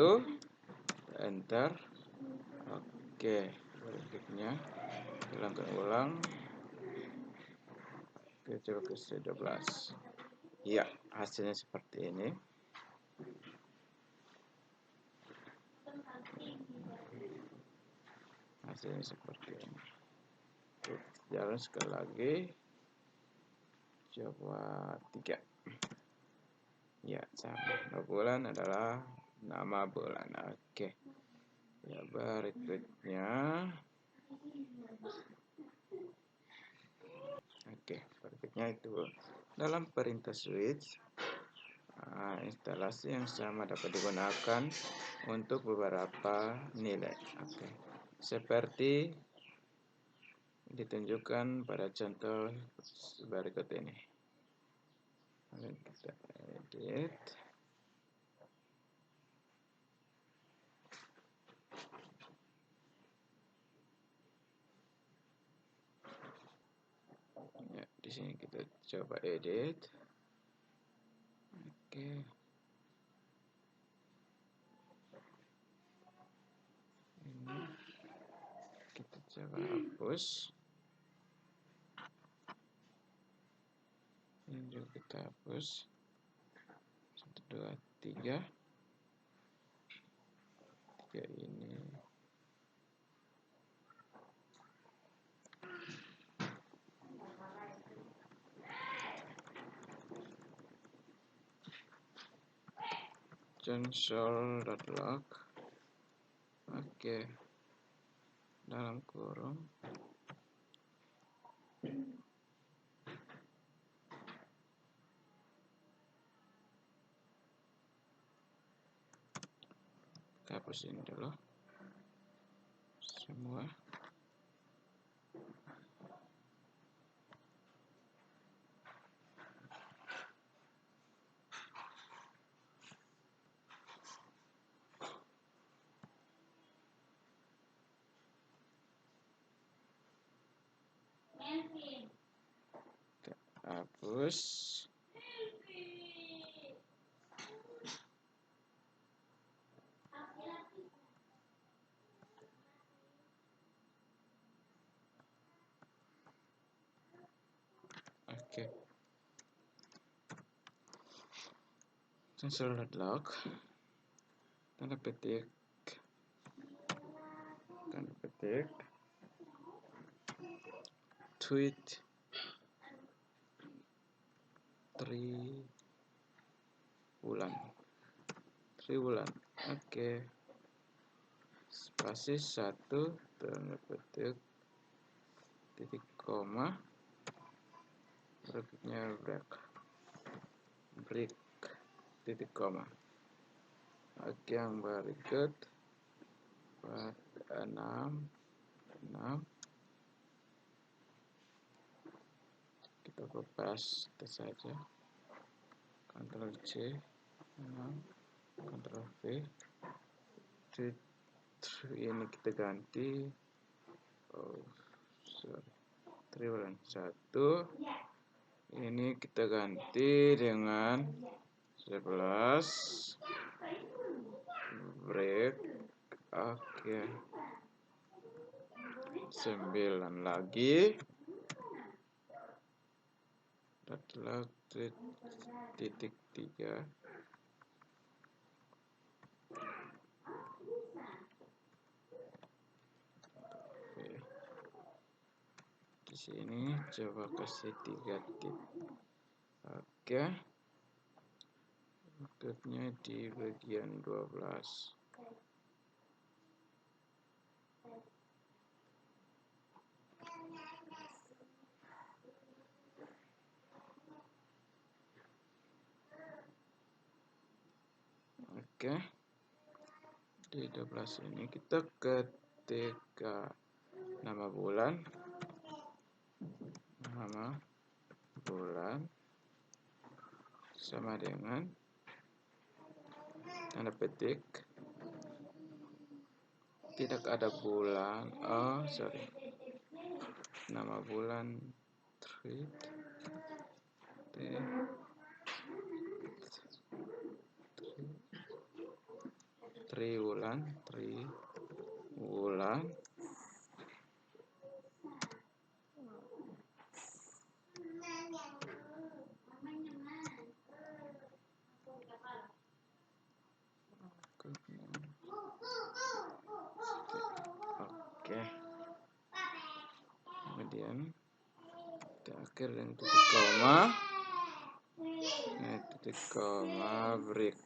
enter. Oke, berikutnya jalankan ulang. Oke, coba ke 12. Ya, hasilnya seperti ini. Hasilnya seperti ini. Jalan sekali lagi. Coba 3. Ya, sama. Nama bulan adalah nama bulan. Oke. Ya, berikutnya. Oke, berikutnya itu dalam perintah switch. Instalasi yang sama dapat digunakan untuk beberapa nilai. Oke. Seperti ditunjukkan pada contoh berikut ini. Lalu kita edit. Ya, di sini kita coba edit. Oke. Ini kita coba hapus. Ini juga kita hapus. 1, 2, 3. 3 ini. Console.log. Oke. Dalam kurung. Kita hapus ini dulu semua. Kita hapus. Oke. Console.log. Tanda petik. Tweet 3 bulan. Oke. Spasi 1 tanda petik titik koma berikutnya break titik koma. Oke, yang berikut pada 6 kita paste saja, Ctrl C, 6, Ctrl V. Ini kita ganti 3 bulan 1. Ini kita ganti dengan 11 break. Oke. 9 lagi. Adalah titik 3. Di sini coba kasih 3 titik. Oke. Berikutnya di bagian 12. Oke. Di 12 ini kita ketikkan nama bulan sama dengan tanda petik tidak ada bulan. Nama bulan 3 bulan. Oke. Kemudian kita akhir dengan titik koma. Titik koma break.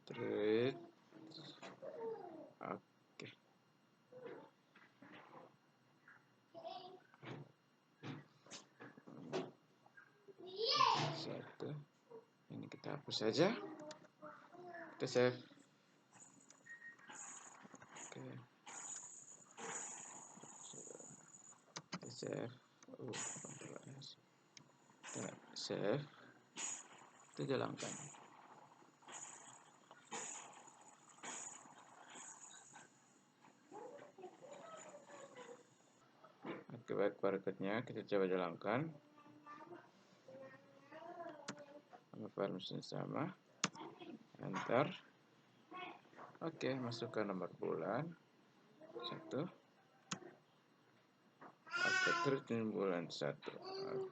Treat. Oke. Ini kita hapus saja. Kita save. Oke. Kita save. Ctrl S. Kita save. Kita jalankan. Oke, baik, barcode-nya kita coba jalankan. Permissionnya sama. Enter. Oke, masukkan nomor bulan 1. Oke, terus bulan 1.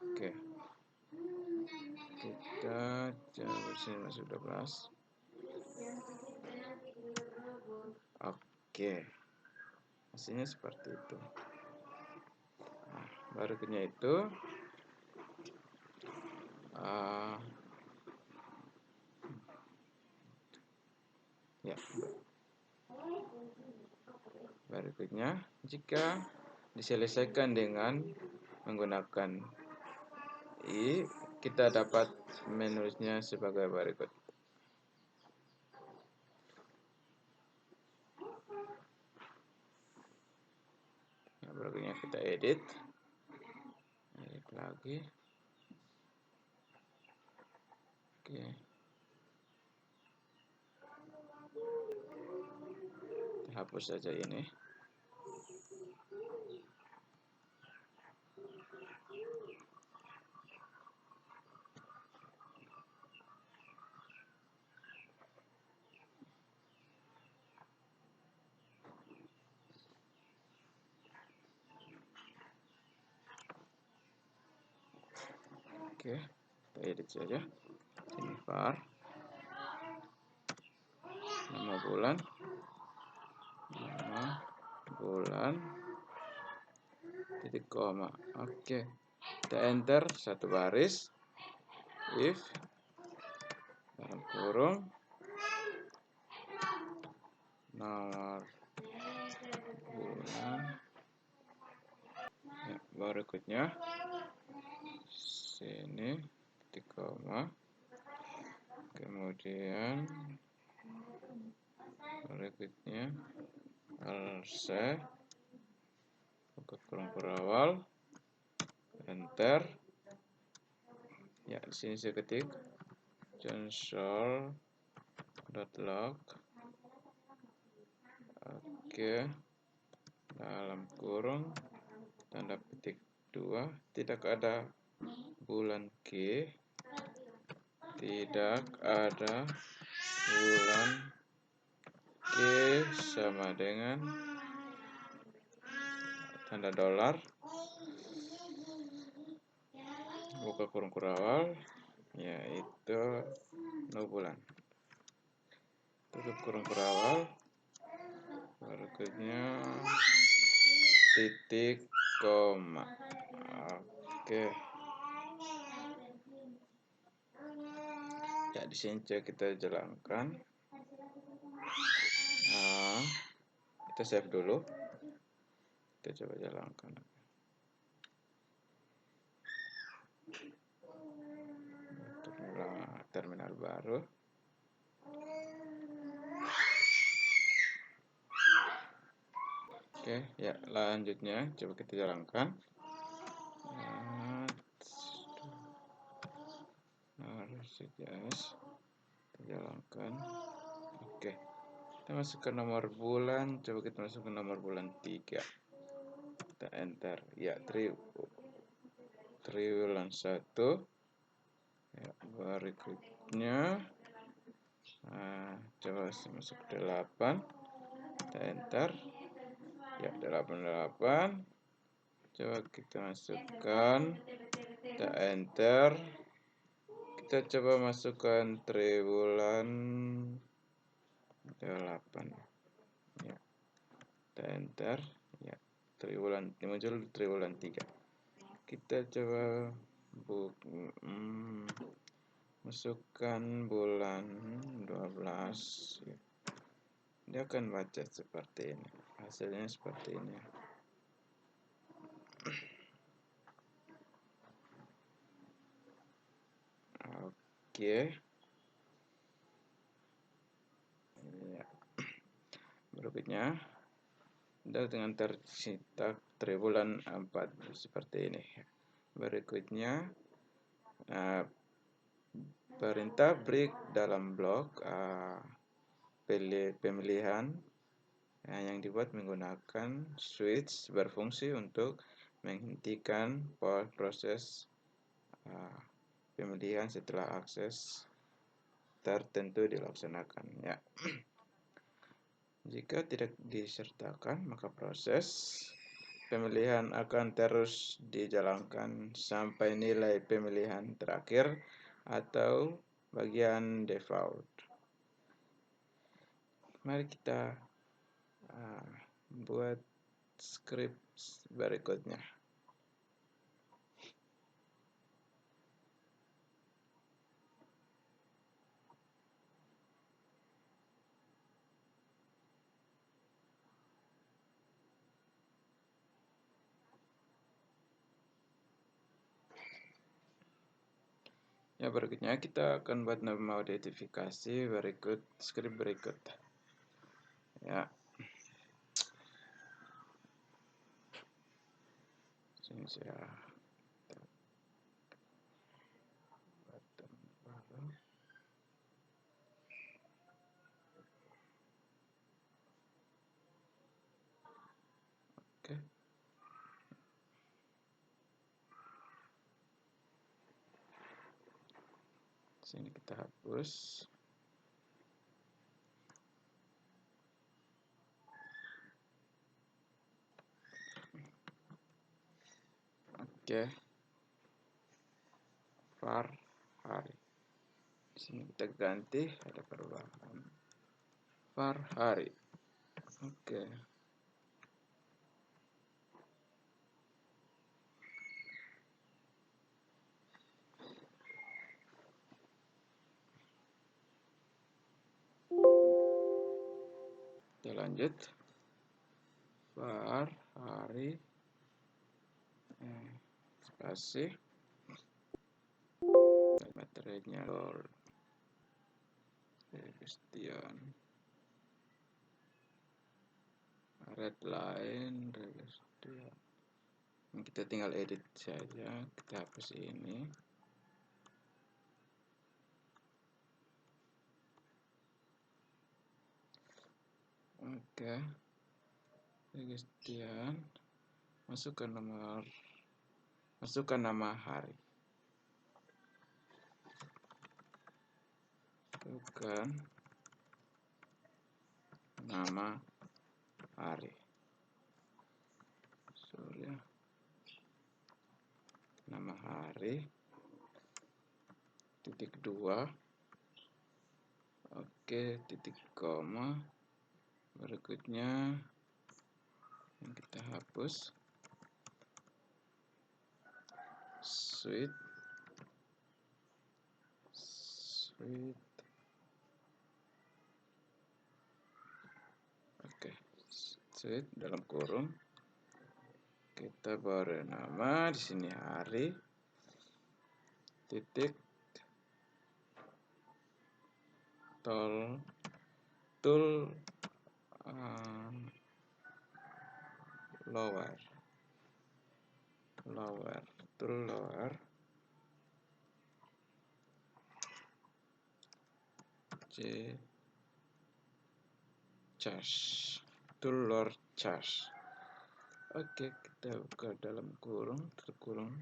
Oke, kita coba sini masuk 12. Oke, hasilnya seperti itu. Nah, barcode-nya itu ya, barcode-nya jika diselesaikan dengan menggunakan I, kita dapat menulisnya sebagai barcode. Nah, barcode-nya kita edit lagi. Oke. Kita hapus saja ini. Oke, kita edit saja. Ini var nama bulan titik koma. Oke, kita enter satu baris. If dalam kurung nomor bulan, ya, barcode-nya sini titik koma, kemudian barcode-nya LC, buka kurung berawal, enter. Ya, di sini saya ketik console.log. Oke, dalam kurung tanda petik 2, tidak ada bulan Q, tidak ada bulan Q sama dengan tanda dolar, buka kurung berawal, yaitu 0 bulan. Tutup kurung berawal, barcode-nya titik koma. Oke. Ya, di sini kita jalankan. Nah, kita save dulu. Kita coba jalankan. Terminal baru. Oke, ya, lanjutnya coba kita jalankan. Kita jalankan. Oke, kita masukkan nomor bulan. Coba kita masukkan nomor bulan 3. Kita enter. Ya, triwulan 1. Ya, berikutnya coba masuk 8. Kita enter. Ya, 88. Coba kita masukkan. Kita enter. Kita coba masukkan triwulan 8. Ya, kita enter. Ya, triwulan muncul triwulan 3. Kita coba masukkan bulan 12. Ya. Dia akan baca seperti ini. Hasilnya seperti ini. Oke. Ya. Berikutnya dengan tersintak triwulan 4 seperti ini. Berikutnya perintah break dalam blok pemilihan yang dibuat menggunakan switch berfungsi untuk menghentikan proses pemilihan setelah akses tertentu dilaksanakan. Ya. Jika tidak disertakan, maka proses pemilihan akan terus dijalankan sampai nilai pemilihan terakhir atau bagian default. Mari kita buat script berikutnya. Ya, berikutnya kita akan buat nama modifikasi berikut script berikut. Ya. Sini saya button baru. Oke. Sini kita hapus. Oke. Var hari. Sini kita ganti, ada perubahan. Var hari. Oke. Kita lanjut. Var hari spasi materinya Lord Christian redline Christian. Kita tinggal edit saja, kita hapus ini. Oke. Christian, masukkan nama hari. Bukan nama hari. Sorry ya. Nama hari. Titik 2. Oke, titik koma. Berikutnya yang kita hapus suite. Oke, suite dalam kurung. Kita beri nama di sini hari. Titik tool lower tool lower charge. Oke, kita buka dalam kurung, terkurung,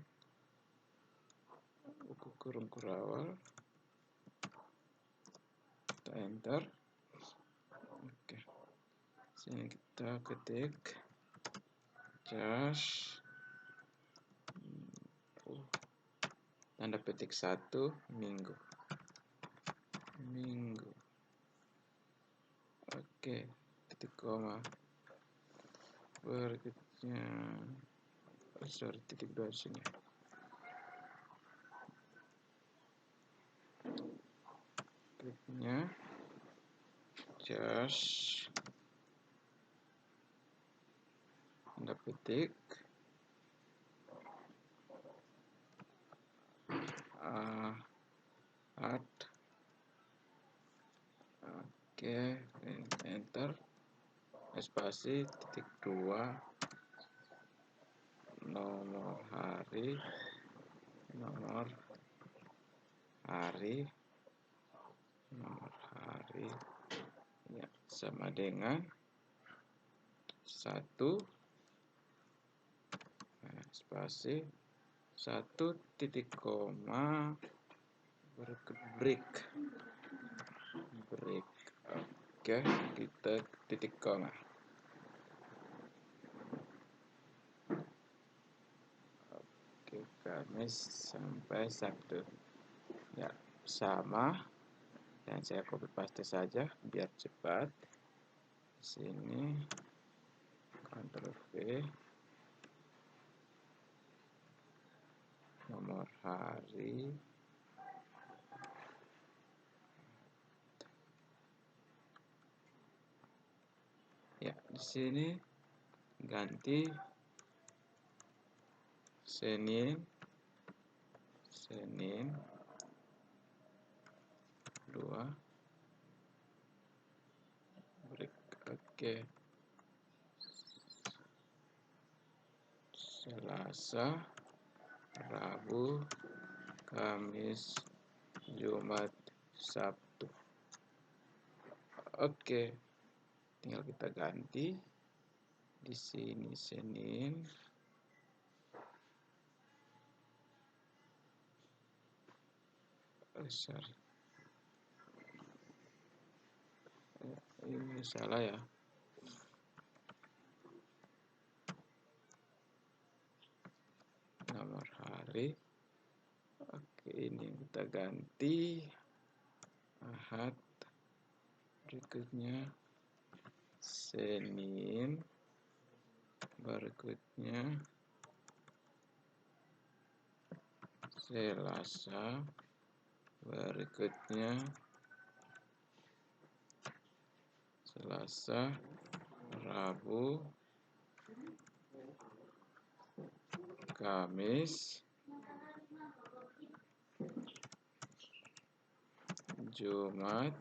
buku kurung kurawal, kita enter. Oke, sini kita ketik charge tanda petik 1 minggu. Oke, titik koma. Berikutnya titik 2 sini. Berikutnya charge tanda petik Oke, enter, spasi, titik 2, nomor hari, nomor hari ya, sama dengan 1, spasi, 1 titik koma, break. Oke, kita titik koma. Oke, Kamis sampai Sabtu. Ya, sama. Dan saya copy paste saja biar cepat. Di sini Ctrl V, nomor hari, ya di sini ganti Senin 2 break. Oke, Selasa, Rabu, Kamis, Jumat, Sabtu. Oke, tinggal kita ganti di sini Senin, sorry, ini salah ya. Nomor hari. Oke, ini kita ganti Ahad, berikutnya Senin, berikutnya Selasa, berikutnya Selasa, Rabu, Kamis, Jumat,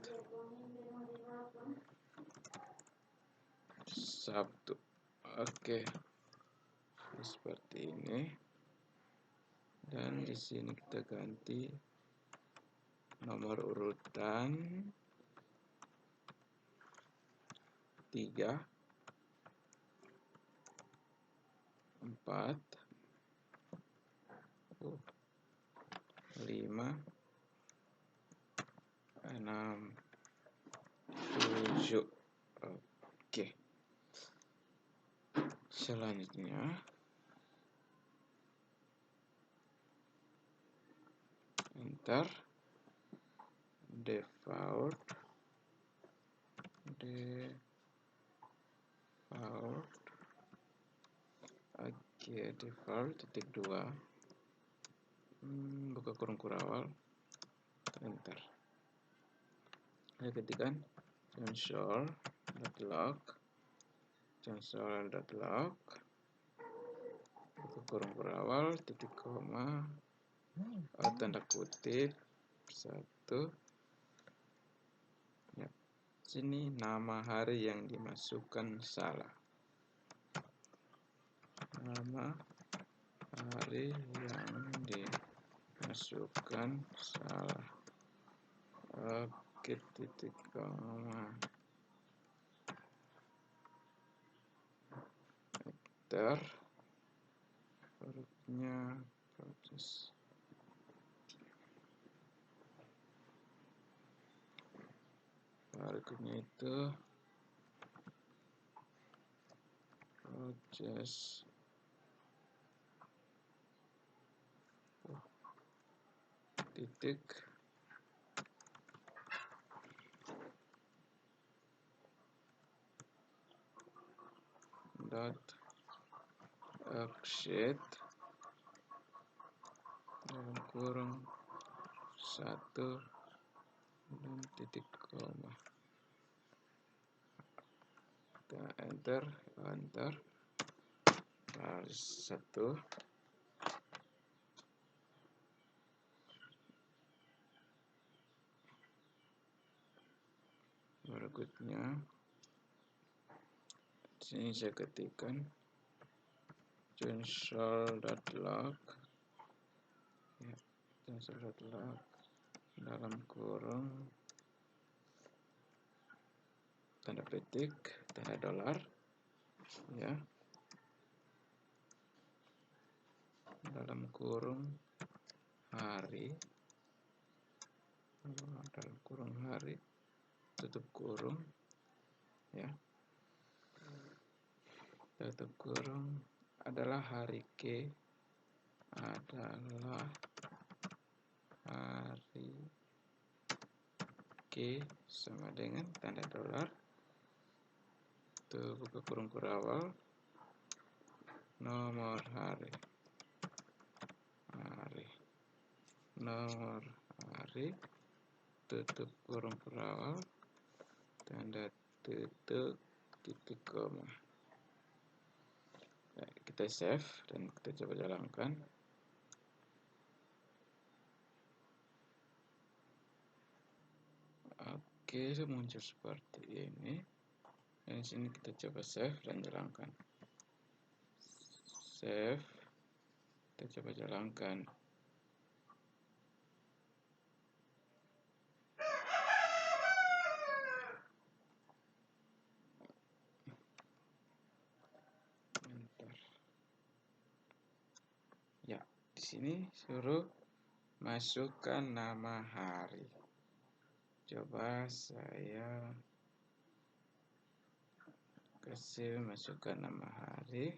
Sabtu. Oke, seperti ini. Dan di sini kita ganti nomor urutan 3, 4, 5, 6, 7. Oke. Selanjutnya enter, default, oke, default titik 2, buka kurung kurawal, enter. Saya ketikkan console.log, buka kurung kurawal, titik koma, tanda kutip, 1. Ya, sini nama hari yang dimasukkan salah. Nama hari yang dimasukkan salah. Oke, titik koma, enter, hurufnya proses. Berikutnya itu proses titik dot worksheet dalam kurung 1 dan titik koma. Kita enter, baris 1. Berikutnya di sini saya ketikkan console.log, ya, console.log dalam kurung tanda petik tanda dolar, ya, dalam kurung hari, dalam kurung hari, tutup kurung, ya, tutup kurung adalah hari Q, adalah hari Q sama dengan tanda dolar, tuh buka kurung kurawal, nomor hari, nomor hari, tutup kurung kurawal, tanda tutup, titik koma. Nah, kita save dan kita coba jalankan. Oke, muncul seperti ini. Dan sini kita coba save dan jalankan. Save, kita coba jalankan. Bentar. Ya, di sini suruh masukkan nama hari. Coba saya kasih masukkan nama hari.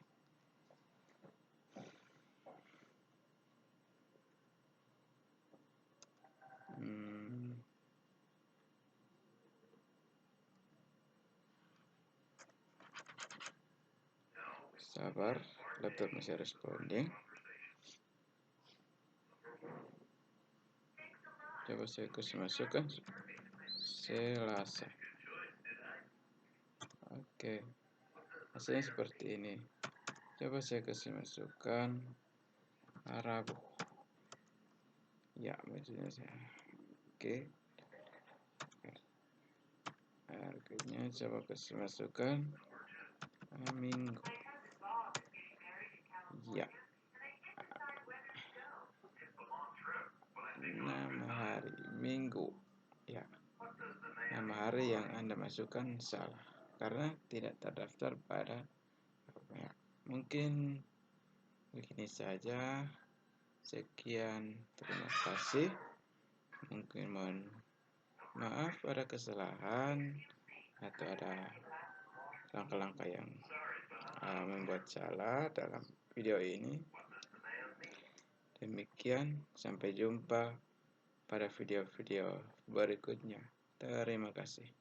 Sabar, laptop masih responding. Coba saya kasih masukkan Selasa. Oke, hasilnya seperti ini. Coba saya kasih masukkan Rabu. Ya, maksudnya saya. Oke. Harganya coba kasih masukkan Minggu. Ya. Nama hari Minggu. Ya. Nama hari yang Anda masukkan salah karena tidak terdaftar pada ya. Mungkin begini saja. Sekian, terima kasih. Mungkin mohon maaf ada kesalahan atau ada langkah-langkah yang membuat salah dalam video ini. Demikian, sampai jumpa pada video-video berikutnya. Terima kasih.